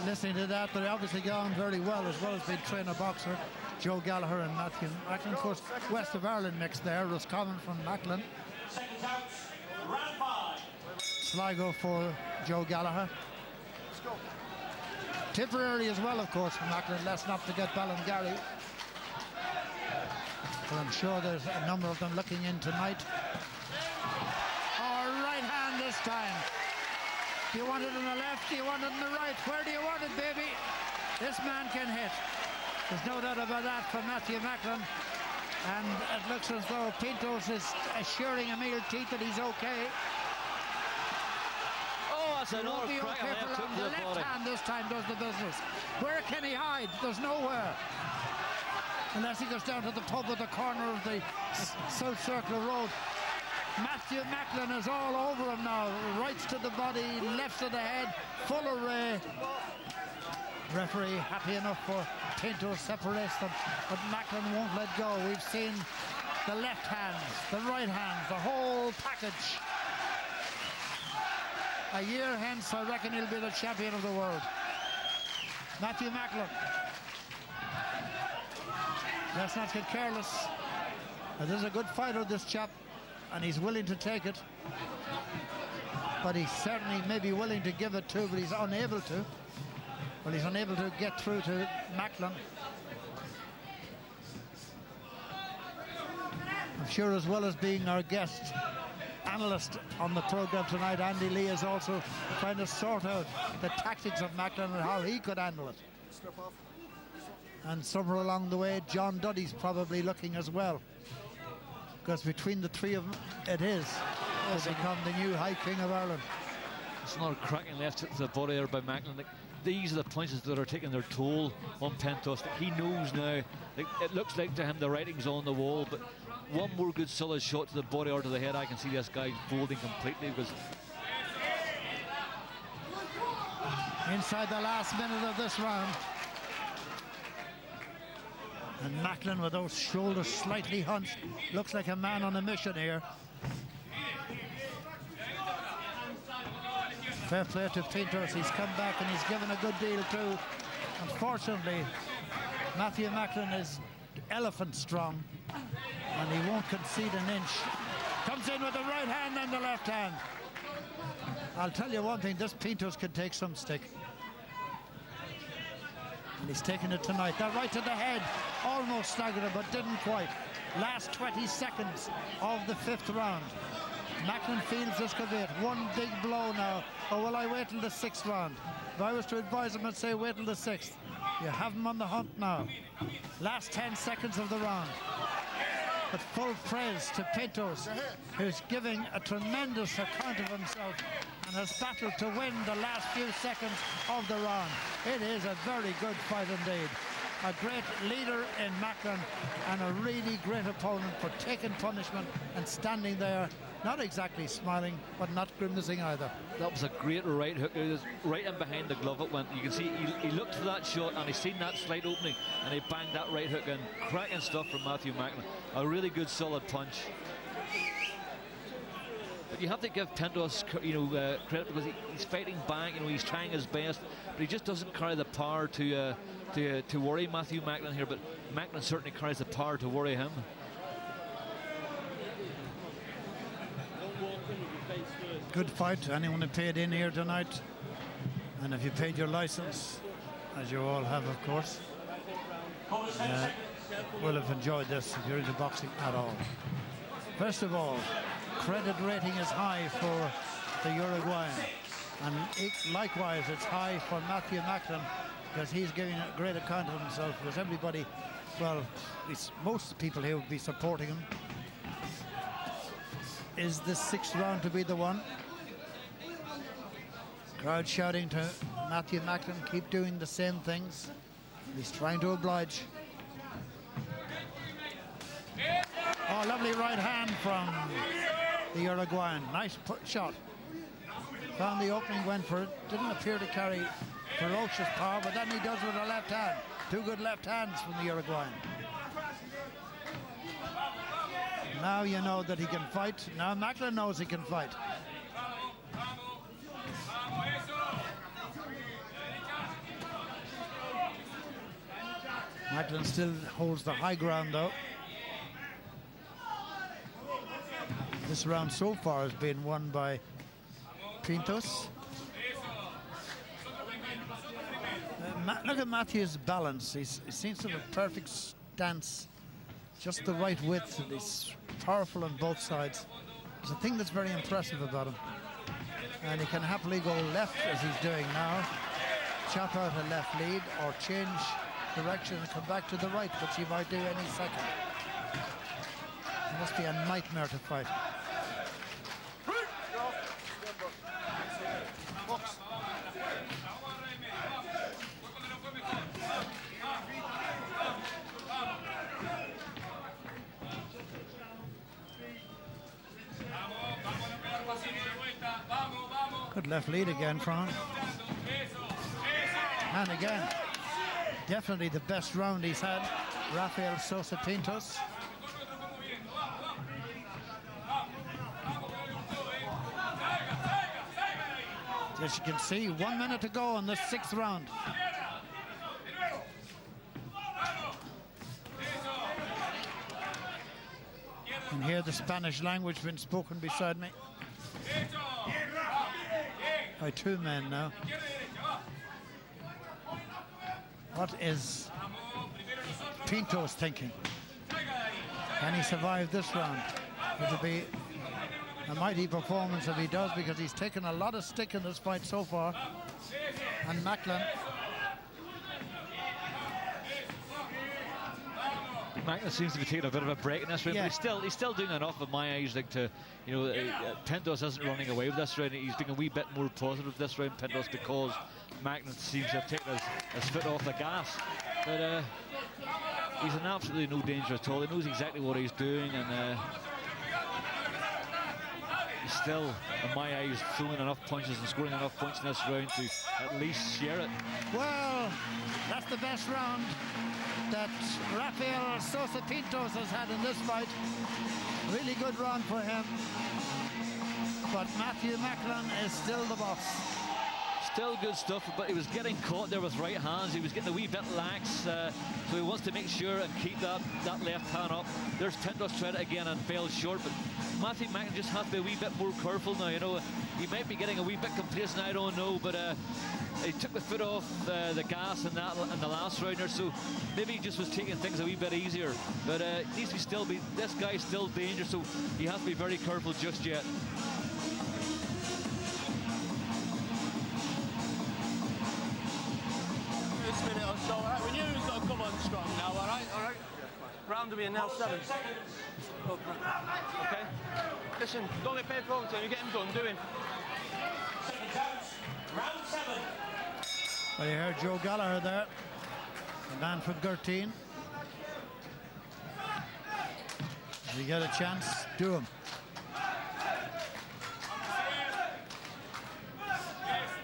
Listening to that, they're obviously gone very well as being trainer boxer Joe Gallagher and Matthew Macklin. Of course, West of Ireland mixed there. Roscommon from Macklin. Seconds out, round 5. Sligo for Joe Gallagher. Tipperary as well, of course, from Macklin. Let's not forget Ballingarry. But I'm sure there's a number of them looking in tonight. Oh, right hand this time. Do you want it in the left? Do you want it in the right? Where do you want it, baby? This man can hit. There's no doubt about that from Matthew Macklin. And it looks as though Pintos is assuring Emil Teeth that he's okay. Oh, that's an Won't be okay for long. The left hand this time does the business. Where can he hide? There's nowhere. Unless he goes down to the pub at the corner of the South Circular Road. Matthew Macklin is all over him now. Rights to the body, left to the head, full array. Referee happy enough for Pinto separates them, but Macklin won't let go. We've seen the left hands, the right hands, the whole package. A year hence, I reckon he'll be the champion of the world. Matthew Macklin. Let's not get careless. This is a good fighter, this chap, and he's willing to take it. But he certainly may be willing to give it to, but he's unable to. Well, he's unable to get through to Macklin. I'm sure, as well as being our guest analyst on the program tonight, Andy Lee is also trying to sort out the tactics of Macklin and how he could handle it. And somewhere along the way, John Duddy's probably looking as well, because between the three of them, it is to become the new High King of Ireland. It's another cracking left to the body there by Macklin. These are the punches that are taking their toll on Pintos. He knows now. It looks like to him the writing's on the wall, but one more good solid shot to the body or to the head, I can see this guy folding completely. Because inside the last minute of this round, and Macklin with those shoulders slightly hunched, looks like a man on a mission here. Fair play to Pintos. He's come back and he's given a good deal too. Unfortunately, Matthew Macklin is elephant strong and he won't concede an inch. Comes in with the right hand and the left hand. I'll tell you one thing, this Pintos can take some stick. And he's taking it tonight. That right to the head, almost staggered him, but didn't quite. Last 20 seconds of the 5th round. Macklin feels this could be it. One big blow now. Or will I wait till the 6th round? If I was to advise him, I'd say wait till the 6th. You have him on the hunt now. Last 10 seconds of the round. But full praise to Pintos, who's giving a tremendous account of himself and has battled to win the last few seconds of the round. It is a very good fight indeed. A great leader in Macklin and a really great opponent for taking punishment and standing there, not exactly smiling, but not grimacing either. that was a great right hook. It was right in behind the glove it went. You can see he looked for that shot and he's seen that slight opening and he banged that right hook in. Cracking stuff from Matthew Macklin. A really good solid punch. But you have to give Pintos, credit because he's fighting back. He's trying his best, but he just doesn't carry the power to worry Matthew Macklin here. But Macklin certainly carries the power to worry him. Good fight. Anyone who paid in here tonight, and if you paid your license, as you all have, of course, will have enjoyed this if you're into boxing at all. First of all, credit rating is high for the Uruguayan. And likewise, it's high for Matthew Macklin, because he's giving a great account of himself, because everybody, well, most people here would be supporting him. Is the 6th round to be the one? Crowd shouting to Matthew Macklin, keep doing the same things. He's trying to oblige. Oh, lovely right hand from the Uruguayan. Nice shot. Found the opening, went for it. Didn't appear to carry ferocious power, but then he does with a left hand. Two good left hands from the Uruguayan. Now you know that he can fight. Now Macklin knows he can fight. Macklin still holds the high ground, though. This round so far has been won by Pintos. Look at Matthew's balance. He seems to have a perfect stance, just the right width, and he's powerful on both sides. There's a thing that's very impressive about him. And he can happily go left, as he's doing now, chop out a left lead, or change direction and come back to the right, which he might do any second. It must be a nightmare to fight. Good left lead again from him. And again, definitely the best round he's had, Rafael Sosa Pintos. As you can see, 1 minute to go in the 6th round. You can hear the Spanish language being spoken beside me by two men now. What is Pintos thinking? Can he survive this round? It'll be a mighty performance if he does, because he's taken a lot of stick in this fight so far. And Macklin. Macklin seems to be taking a bit of a break in this round, but he's still doing enough in my eyes, like to, you know, Pintos isn't running away with this round. He's being a wee bit more positive this round, Pintos, because Macklin seems to have taken his foot off the gas. But he's in absolutely no danger at all. He knows exactly what he's doing, and he's still, in my eyes, throwing enough punches and scoring enough points in this round to at least share it. Well, that's the best round that Rafael Sosa Pintos has had in this fight. Really good round for him. But Matthew Macklin is still the boss. Still good stuff, but he was getting caught there with right hands. He was getting a wee bit lax, so he wants to make sure and keep that left hand up. There's Pintos tried it again and failed short, but Matthew Macklin just has to be a wee bit more careful now. You know, he might be getting a wee bit complacent, I don't know, but he took the foot off the gas in the last round or so. Maybe he just was taking things a wee bit easier, but needs to this guy's still dangerous, so he has to be very careful just yet. This minute or so, all right? We knew he was going to come on strong now, all right? All right. Round to be in now 7. Okay. Listen, don't get paid for overtime. You get him done. Do him. Round 7. Well, you heard Joe Gallagher there, the man from Gerteen. If you get a chance, do him.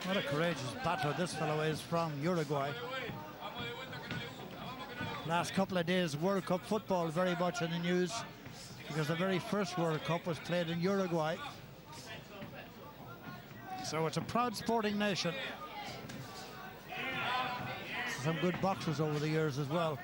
What a courageous battler this fellow is from Uruguay. Last couple of days, World Cup football very much in the news, because the very first World Cup was played in Uruguay. So it's a proud sporting nation. Some good boxers over the years as well.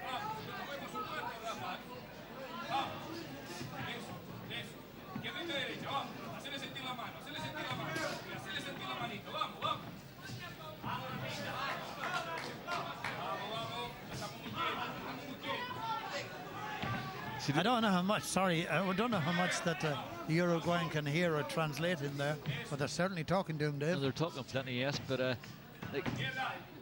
I don't know how much, sorry, I don't know how much that the Uruguayan can hear or translate in there, but they're certainly talking to him, Dave. No, they're talking plenty, yes, but like,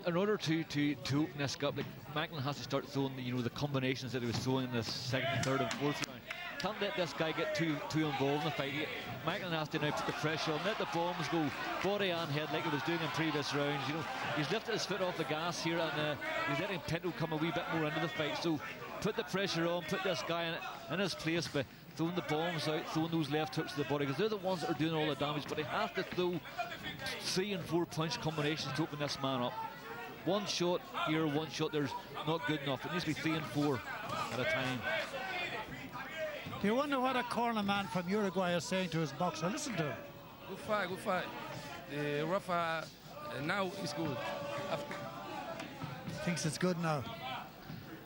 in order to open this up, like, Macklin has to start throwing the combinations that he was throwing in the second, third, and fourth round. Can't let this guy get too involved in the fight. Macklin has to now put the pressure on, let the bombs go body and head like he was doing in previous rounds. He's lifted his foot off the gas here, and he's letting Pinto come a wee bit more into the fight. So put the pressure on, put this guy in his place by throwing the bombs out, throwing those left hooks to the body, because they're the ones that are doing all the damage. But he has to throw 3 and 4 punch combinations to open this man up. One shot here, one shot there's not good enough. It needs to be 3 and 4 at a time. Do you wonder what a corner man from Uruguay is saying to his boxer? Listen to him. Good fight. Rafa, now it's good. Thinks it's good now.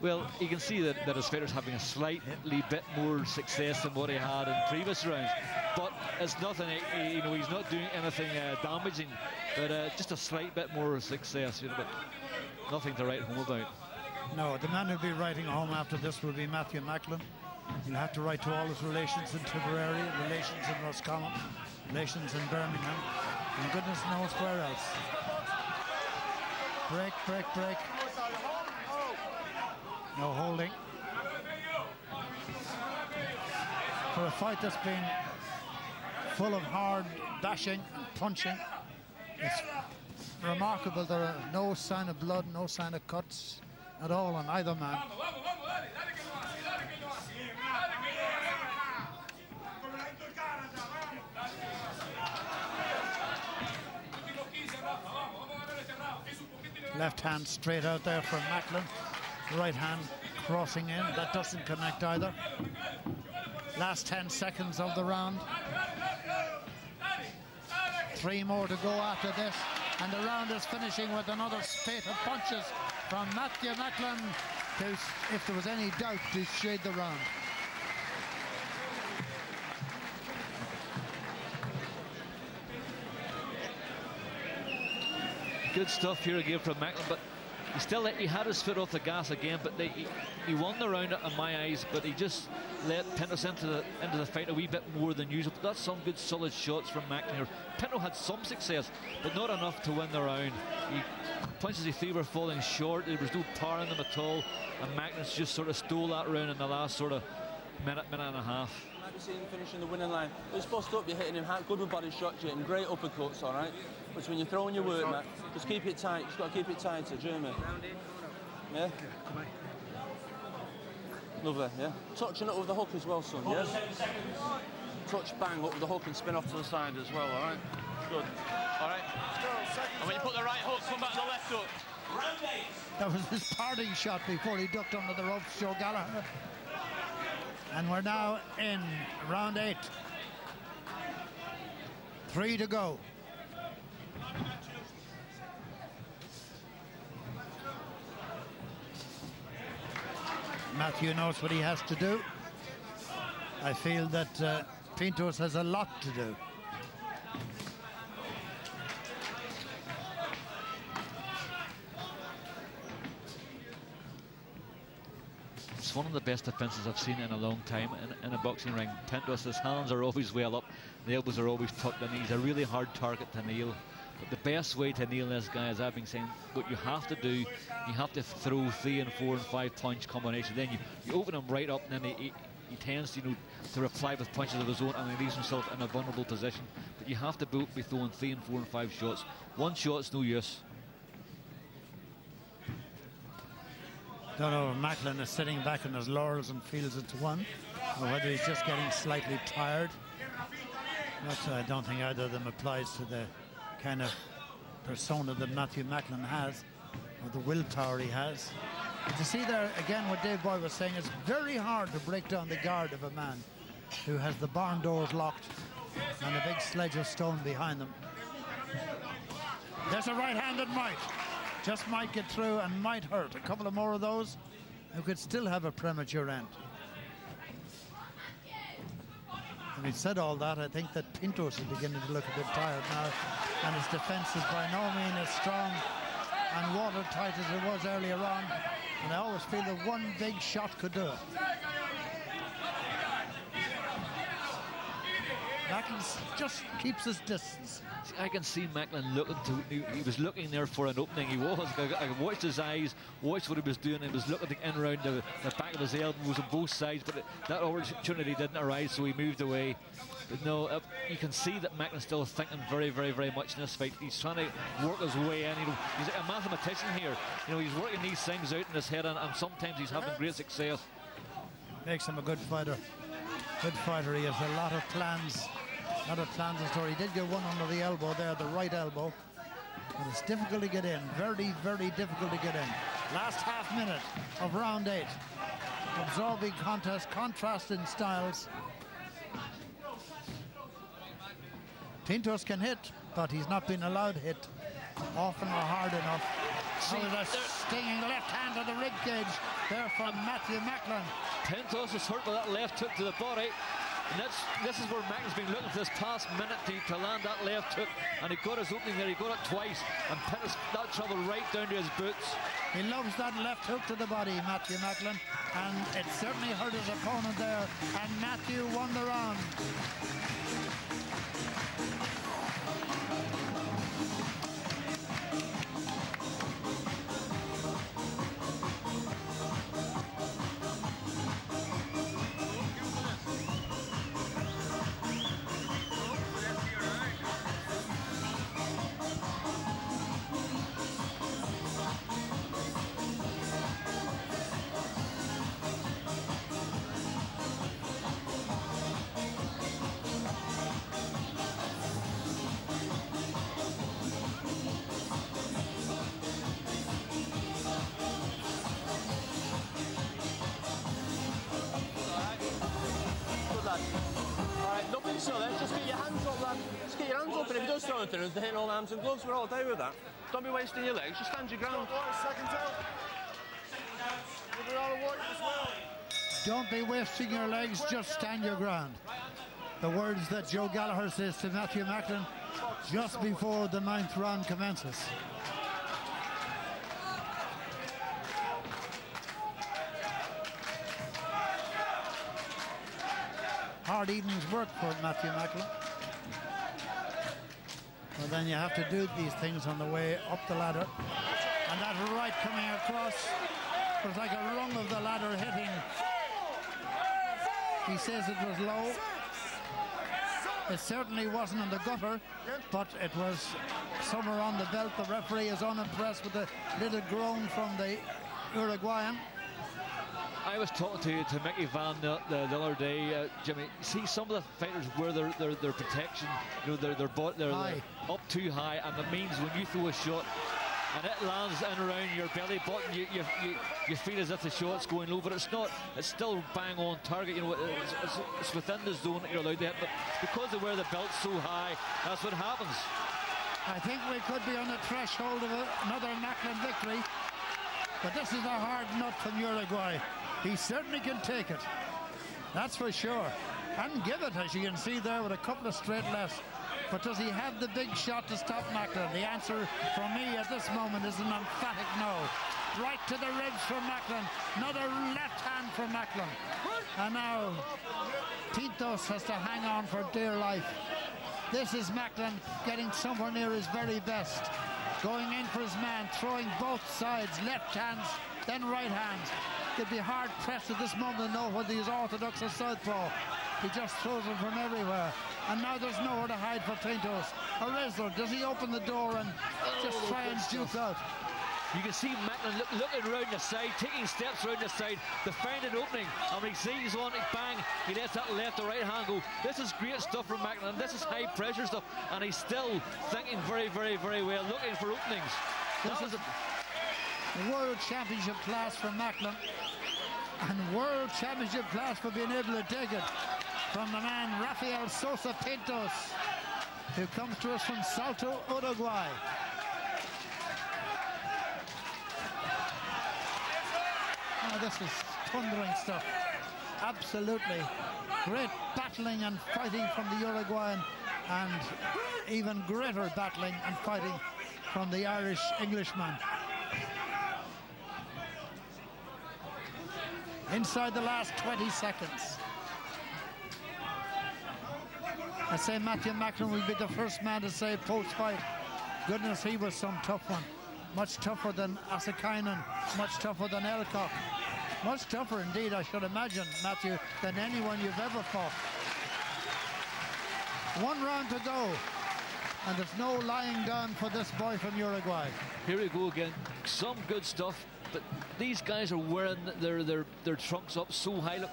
Well, you can see that his fighter's having a slightly bit more success than what he had in previous rounds. But it's nothing, he's not doing anything damaging, but just a slight bit more success, but nothing to write home about. No, the man who'll be writing home after this will be Matthew Macklin. He'll have to write to all his relations in Tipperary, relations in Roscommon, relations in Birmingham, and goodness knows where else. Break. No holding. For a fight that's been full of hard bashing and punching, it's remarkable there are no sign of blood, no sign of cuts at all on either man. Left hand straight out there from Macklin. Right hand crossing in. That doesn't connect either. Last 10 seconds of the round. 3 more to go after this. And the round is finishing with another spate of punches from Matthew Macklin to, if there was any doubt, to shade the round. Good stuff here again from Macklin, but he had his foot off the gas again, but he won the round in my eyes, but he just let Pintos into the fight a wee bit more than usual. But that's some good solid shots from Macklin here. Pinto had some success, but not enough to win the round. Punches he threw were falling short. There was no power in them at all, and Macklin just sort of stole that round in the last sort of minute and a half. You see him finishing the winning line. It's post up, you're hitting him good with body shots, you're hitting great uppercuts, all right? But when you're throwing your work, Matt, just keep it tight. Just got to keep it tighter, Jeremy. Yeah? Lovely, yeah? Touching it with the hook as well, son, yeah? Touch, bang, up with the hook and spin off to the side as well, all right? Good. All right? And when you put the right hook, come back to the left hook. That was his parting shot before he ducked under the ropes, Joe Gallagher. And we're now in round 8. 3 to go. Matthew knows what he has to do. I feel that Pintos has a lot to do. It's one of the best defenses I've seen in a long time in a boxing ring. Pintos, his hands are always well up, the elbows are always tucked in. He's a really hard target to nail. But the best way to nail this guy, as I've been saying, what you have to do, you have to throw 3 and 4 and 5 punch combinations. Then you open him right up, and then he tends to reply with punches of his own, and he leaves himself in a vulnerable position. But you have to be throwing 3 and 4 and 5 shots. One shot's no use. Don't know if Macklin is sitting back in his laurels and feels it's one, or whether he's just getting slightly tired. I don't think either of them applies to the kind of persona that Matthew Macklin has, or the willpower he has. But you see there, again, what Dave Boyle was saying, it's very hard to break down the guard of a man who has the barn doors locked and a big sledge of stone behind them. There's a right hand that just might get through and might hurt. A couple of more of those, who could still have a premature end. Having said all that, I think that Pintos is beginning to look a bit tired now, and his defense is by no means as strong and watertight as it was earlier on, and I always feel that one big shot could do it. Macklin just keeps his distance. See, I can see Macklin looking he was looking there for an opening. He was. I watched his eyes, watched what he was doing. He was looking in around the back of his elbows on both sides, but that opportunity didn't arise, so he moved away. But no, you can see that Macklin's still thinking very, very, very much in this fight. He's trying to work his way in. He's like a mathematician here. He's working these things out in his head, and sometimes he's having great success. Makes him a good fighter. Good fighter. He has a lot of plans. A lot of plans in store. He did get one under the elbow there, the right elbow. But it's difficult to get in. Very, very difficult to get in. Last half minute of round 8. Absorbing contest, contrast in styles. Pintos can hit, but he's not been allowed to hit often or hard enough. See, a stinging left hand to the rib cage there from Matthew Macklin. Pintos is hurt with that left hook to the body. And this is where Macklin's been looking for this past minute to land that left hook. And he got his opening there, he got it twice. And Pintos, that travelled right down to his boots. He loves that left hook to the body, Matthew Macklin. And it certainly hurt his opponent there. And Matthew won the round. So then, just get your hands up, lad. Just get your hands up, and if he does throw anything, it's the hitting all arms and gloves. We're all down with that. Don't be wasting your legs. Just stand your ground. Seconds out. We'll be out of work as well. Don't be wasting your legs, just stand your ground. The words that Joe Gallagher says to Matthew Macklin just before the 9th round commences. Hard evening's work for Matthew Macklin. Well, then you have to do these things on the way up the ladder. And that right coming across was like a rung of the ladder hitting. He says it was low. It certainly wasn't in the gutter, but it was somewhere on the belt. The referee is unimpressed with the little groan from the Uruguayan. I was talking to Mickey Van the other day, Jimmy. See, some of the fighters wear their protection, they're up too high, and it means when you throw a shot and it lands in around your belly button, you feel as if the shot's going low, but it's not. It's still bang on target. It's within the zone that you're allowed to hit, but because they wear the belt so high, that's what happens. I think we could be on the threshold of another Macklin victory, but this is a hard nut from Uruguay. He certainly can take it, that's for sure, and give it, as you can see there, with a couple of straight lefts. But does he have the big shot to stop Macklin? The answer from me at this moment is an emphatic no. Right to the ribs from Macklin. Another left hand from Macklin. And now Pintos has to hang on for dear life. This is Macklin getting somewhere near his very best. Going in for his man, throwing both sides, left hands, then right hands. He'd be hard pressed at this moment to know whether he's orthodox or southpaw. He just throws them from everywhere. And now there's nowhere to hide for Pintos. Or is there? Does he open the door and just try and juke out? You can see Macklin looking around the side, taking steps around the side to find an opening. And when he sees one, bang, he lets that left or right hand go. This is great stuff from Macklin. This is high pressure stuff. And he's still thinking very, very, very well, looking for openings. This is a World Championship class for Macklin. And World Championship class for being able to take it from the man Rafael Sosa Pintos, who comes to us from Salto, Uruguay. Oh, this is thundering stuff. Absolutely. Great battling and fighting from the Uruguayan, and even greater battling and fighting from the Irish Englishman. Inside the last 20 seconds. I say Matthew Macklin will be the first man to say post-fight, goodness, he was some tough one. Much tougher than Asakainen, much tougher than Elcock. Much tougher indeed, I should imagine, Matthew, than anyone you've ever fought. 1 round to go, and there's no lying down for this boy from Uruguay. Here we go again. Some good stuff, but these guys are wearing their trunks up so high. Look,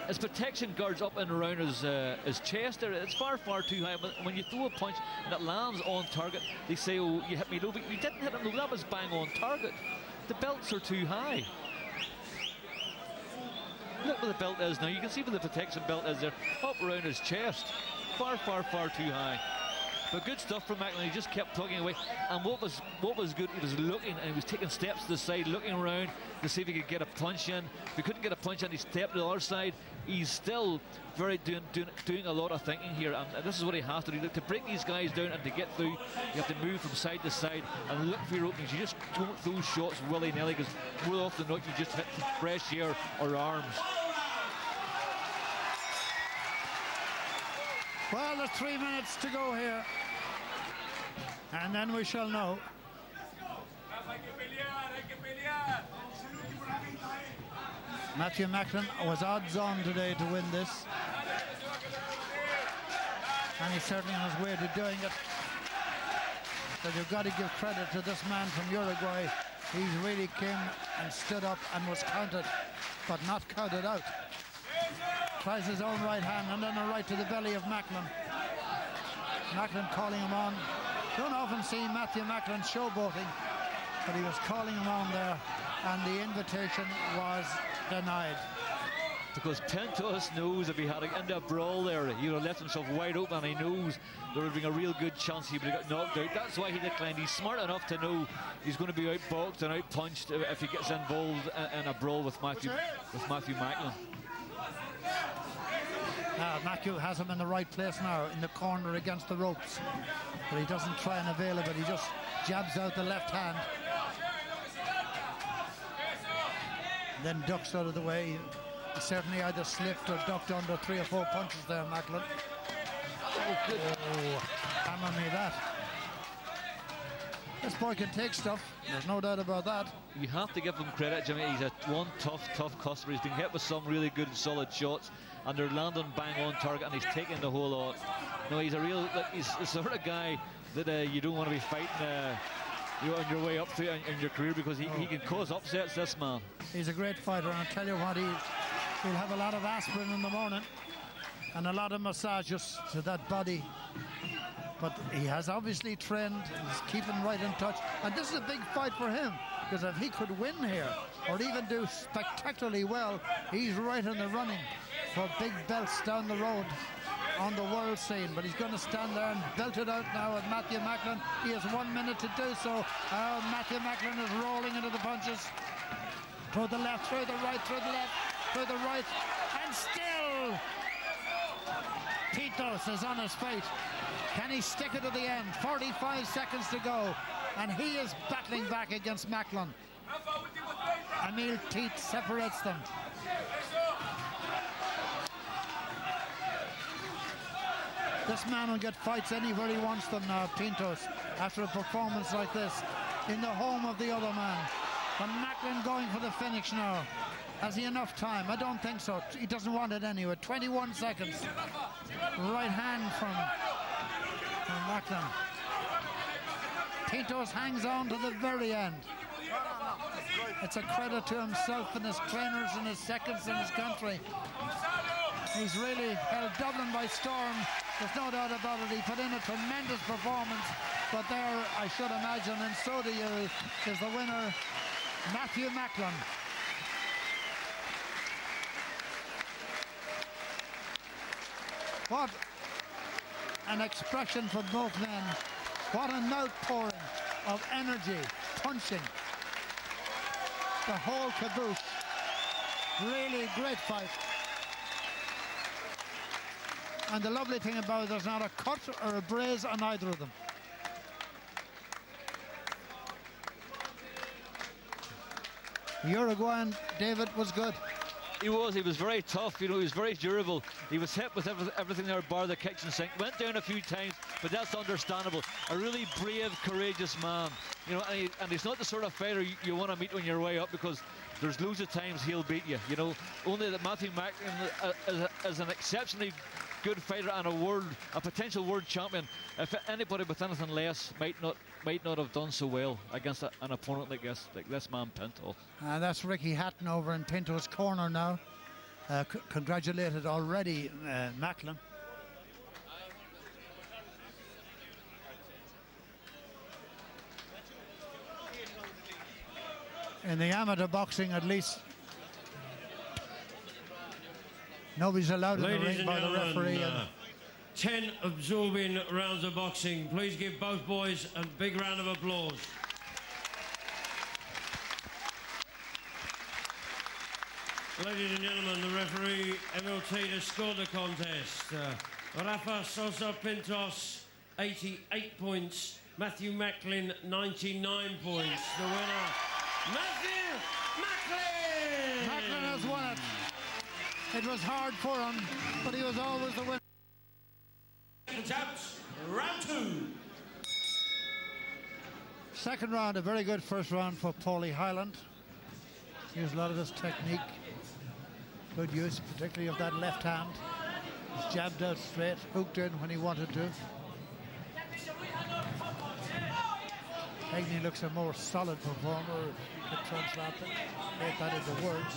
his protection guards up and around his chest there. It's far too high. When you throw a punch and it lands on target, they say, oh, you hit me low, but you didn't hit him low. That was bang on target. The belts are too high. Look where the belt is now. You can see where the protection belt is there, up around his chest. Far too high. But good stuff from Macklin. He just kept plugging away. And what was good, he was looking and he was taking steps to the side, looking around to see if he could get a punch in. If he couldn't get a punch in, he stepped to the other side. He's still doing a lot of thinking here, and this is what he has to do. Look, to break these guys down and to get through, you have to move from side to side and look for your openings. You just don't throw shots willy-nilly, because more often than not you just hit fresh air or arms. Well, there's 3 minutes to go here, and then we shall know. Matthew Macklin was odds on today to win this, and he's certainly on his way to doing it. So you've got to give credit to this man from Uruguay. He really came and stood up and was counted, but not counted out. Tries his own right hand and then a right to the belly of Macklin. Macklin calling him on. Don't often see Matthew Macklin showboating, but he was calling him on there, and the invitation was denied. Because Pintos knows if he had into a brawl there, he would have left himself wide open, and he knows there would have been a real good chance he would have got knocked out. That's why he declined. He's smart enough to know he's going to be outboxed and outpunched if he gets involved in a brawl with Matthew Macklin. Matthew has him in the right place now, in the corner against the ropes. But he doesn't try and avail of it. He just jabs out the left hand. Then ducks out of the way. He certainly either slipped or ducked under 3 or 4 punches there, Macklin. Oh, hammer me that. This boy can take stuff. There's no doubt about that. You have to give him credit, Jimmy. He's one tough customer. He's been hit with some really good and solid shots, and they're landing bang on target, and he's taking the whole lot. No, he's a real, he's the sort of guy that you don't want to be fighting on your way up through in your career, because he can cause upsets, this man. He's a great fighter, and I'll tell you what, he'll have a lot of aspirin in the morning and a lot of massages to that body. But he has obviously trained, he's keeping right in touch, and this is a big fight for him, because if he could win here or even do spectacularly well, he's right in the running for big belts down the road on the world scene. But he's going to stand there and belt it out now with Matthew Macklin. He has 1 minute to do so. Matthew Macklin is rolling into the punches. Through the left, through the right, through the left, through the right, and still Pintos is on his feet. Can he stick it to the end? 45 seconds to go, and he is battling back against Macklin. Emil Teat separates them. This man will get fights anywhere he wants them now, Pintos, after a performance like this in the home of the other man. But Macklin going for the finish now. Has he enough time? I don't think so. He doesn't want it anyway. 21 seconds. Right hand from Macklin. Pintos hangs on to the very end. It's a credit to himself and his trainers and his seconds and his country. He's really held Dublin by storm. There's no doubt about it. He put in a tremendous performance. But there, I should imagine, and so do you, is the winner, Matthew Macklin. What an expression for both men. What an outpouring of energy, punching. The whole caboose. Really great fight. And the lovely thing about it, there's not a cut or a braze on either of them. The Uruguayan, David, was good. He was very tough, you know, he was very durable. He was hit with everything there, bar the kitchen sink. Went down a few times, but that's understandable. A really brave, courageous man. You know, and he's not the sort of fighter you want to meet on your way up, because there's loads of times he'll beat you. You know, only that Matthew Macklin is an exceptionally good fighter and a potential world champion. If anybody with anything less might not have done so well against an opponent like this man Pintos. That's Ricky Hatton over in Pintos' corner now. Congratulated already, Macklin. In the amateur boxing, at least, nobody's allowed in the ring by the referee. 10 absorbing rounds of boxing. Please give both boys a big round of applause. Ladies and gentlemen, the referee MLT to score the contest. Rafa Sosa Pintos, 88 points. Matthew Macklin, 99 points. The winner, Matthew Macklin! Macklin has won it. It was hard for him, but he was always the winner. Round 2. Second round, a very good first round for Paulie Hyland. Used a lot of his technique. Good use, particularly of that left hand. He's jabbed out straight, hooked in when he wanted to. Heagney looks a more solid performer, if you could translate that into words.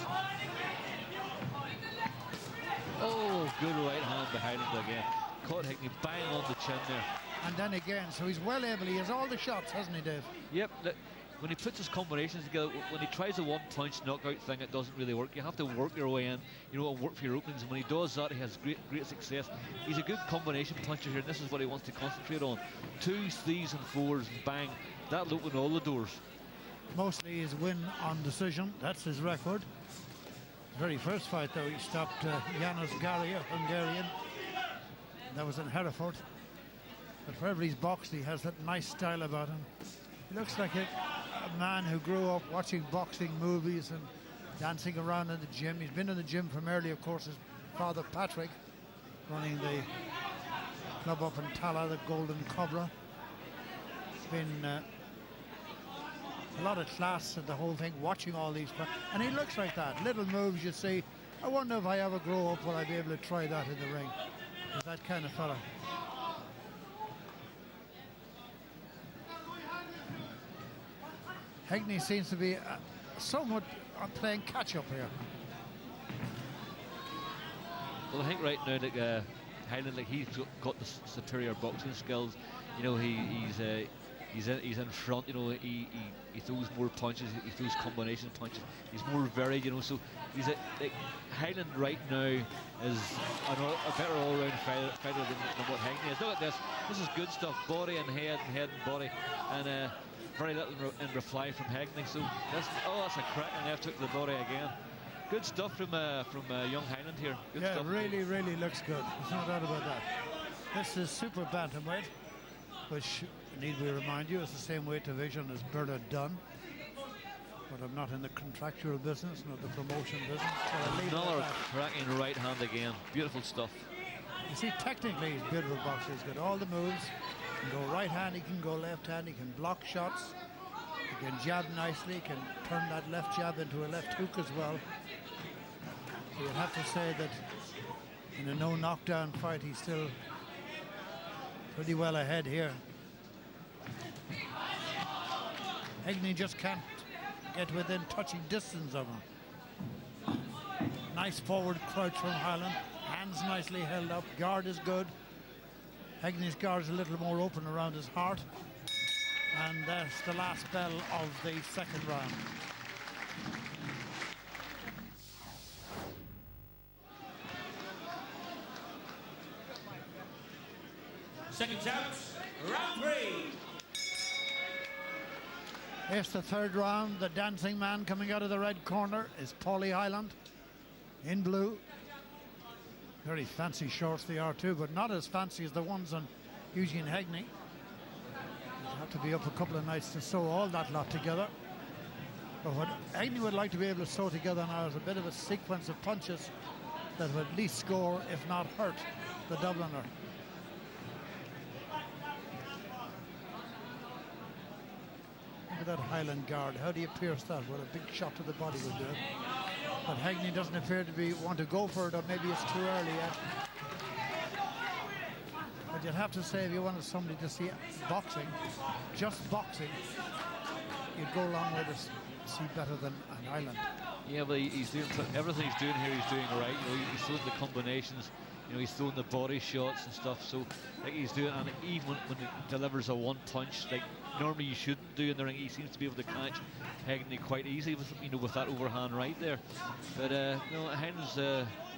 Oh, good right hand behind him again. Caught Heagney bang on the chin there. And then again, so he's well able. He has all the shots, hasn't he, Dave? Yep. Look, when he puts his combinations together, when he tries a one-punch knockout thing, it doesn't really work. You have to work your way in, you know, and work for your openings. And when he does that, he has great success. He's a good combination puncher here, and this is what he wants to concentrate on. 2s, 3s, and 4s, and bang. That'll open all the doors. Mostly his win on decision. That's his record. Very first fight, though, he stopped Janos Garia, Hungarian. That was in Hereford. But wherever he's boxed, he has that nice style about him. He looks like a man who grew up watching boxing movies and dancing around in the gym. He's been in the gym from early, of course, his father Patrick, running the club up in Tala, the Golden Cobra. It's been a lot of class in the whole thing, watching all these. And he looks like that. Little moves you see. I wonder if I ever grow up, will I be able to try that in the ring? He's that kind of fella. Heagney seems to be somewhat playing catch-up here. Well, I think right now, like Hyland, like he's got the superior boxing skills. You know, he's in front. You know, he throws more punches. He throws combination punches. He's more varied. You know, so he's like Hyland right now is a better all-round fighter than what Heagney is. Look at this. This is good stuff. Body and head and body, and very little in reply from Heagney. So that's a cracking left hook to the body again. Good stuff from young Hyland here. Good stuff. Really looks good. There's no doubt about that. This is super bantamweight, which, need we remind you, is the same weight division as Bernard Dunn. But I'm not in the contractual business, not the promotion business. So another cracking right hand again. Beautiful stuff. You see, technically he's beautiful boxer. He's got all the moves. He can go right hand, he can go left hand, he can block shots, he can jab nicely, he can turn that left jab into a left hook as well. So you'd have to say that in a no knockdown fight he's still pretty well ahead here. Heagney just can't get within touching distance of him. Nice forward crouch from Hyland, hands nicely held up, guard is good. Heagney's guard is a little more open around his heart. And that's the last bell of the second round. Seconds out, round 3. Here's the third round. The dancing man coming out of the red corner is Paulie Hyland in blue. Very fancy shorts they are too, but not as fancy as the ones on Eugene Heagney. You'd have to be up a couple of nights to sew all that lot together. But what Heagney would like to be able to sew together now is a bit of a sequence of punches that would at least score, if not hurt, the Dubliner. Look at that Hyland guard. How do you pierce that? Well, a big shot to the body would do it. But Heagney doesn't appear to want to go for it, or maybe it's too early yet. But you'd have to say, if you wanted somebody to see boxing, just boxing, you'd go along with it, see better than an Hyland. Yeah, but he's doing everything he's doing here. He's doing right. You know, he's throwing the combinations. You know, he's throwing the body shots and stuff. So, like, he's doing, and even when he delivers a one punch, like normally you shouldn't do in the ring, he seems to be able to catch Heagney quite easily with, you know, with that overhand right there. But no, Heagney's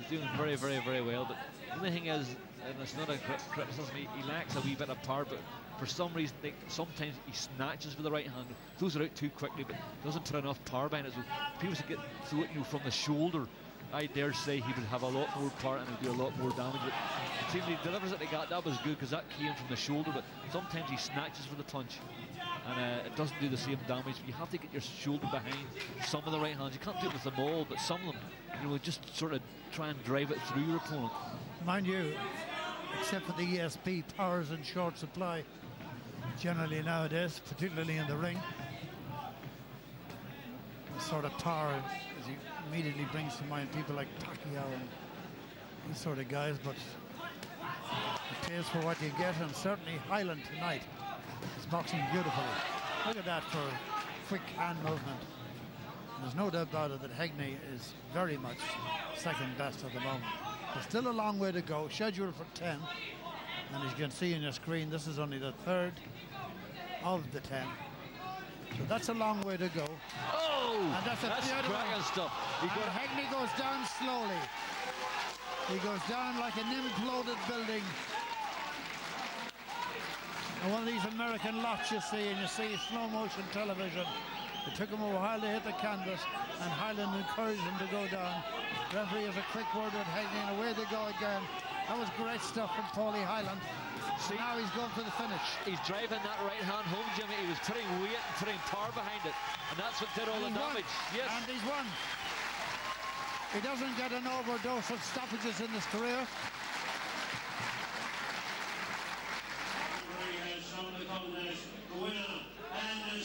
doing very, very, very well. But the only thing is, and it's not a criticism, he lacks a wee bit of power, but for some reason, like, sometimes he snatches with the right hand, throws it out too quickly, but doesn't put enough power behind it. So if he was to get through it, you know, from the shoulder, I dare say he would have a lot more power and he'd do a lot more damage. But it seems he delivers it like that was good because that came from the shoulder, but sometimes he snatches for the punch and it doesn't do the same damage. You have to get your shoulder behind some of the right hands. You can't do it with them all, but some of them, you know, just sort of try and drive it through your opponent. Mind you, except for the ESP, power's in short supply generally nowadays, particularly in the ring. The sort of power, as he immediately brings to mind people like Pacquiao and these sort of guys, but it pays for what you get, and certainly Hyland tonight is boxing beautifully. Look at that for quick hand movement. And there's no doubt about it that Heagney is very much second best at the moment. There's still a long way to go, scheduled for 10. And as you can see on your screen, this is only the third of the 10. So that's a long way to go. Oh! And that's cracking stuff. Heagney goes down slowly. He goes down like an imploded building. And one of these American lots you see slow motion television. It took him a while to hit the canvas, and Hyland encouraged him to go down. Referee has a quick word with Heagney, and away they go again. That was great stuff from Paulie Hyland. See, now he's going for the finish. He's driving that right hand home, Jimmy. He was putting weight and putting power behind it, and that's what did all the damage. Yes. And he's won. He doesn't get an overdose of stoppages in his career. The winner and the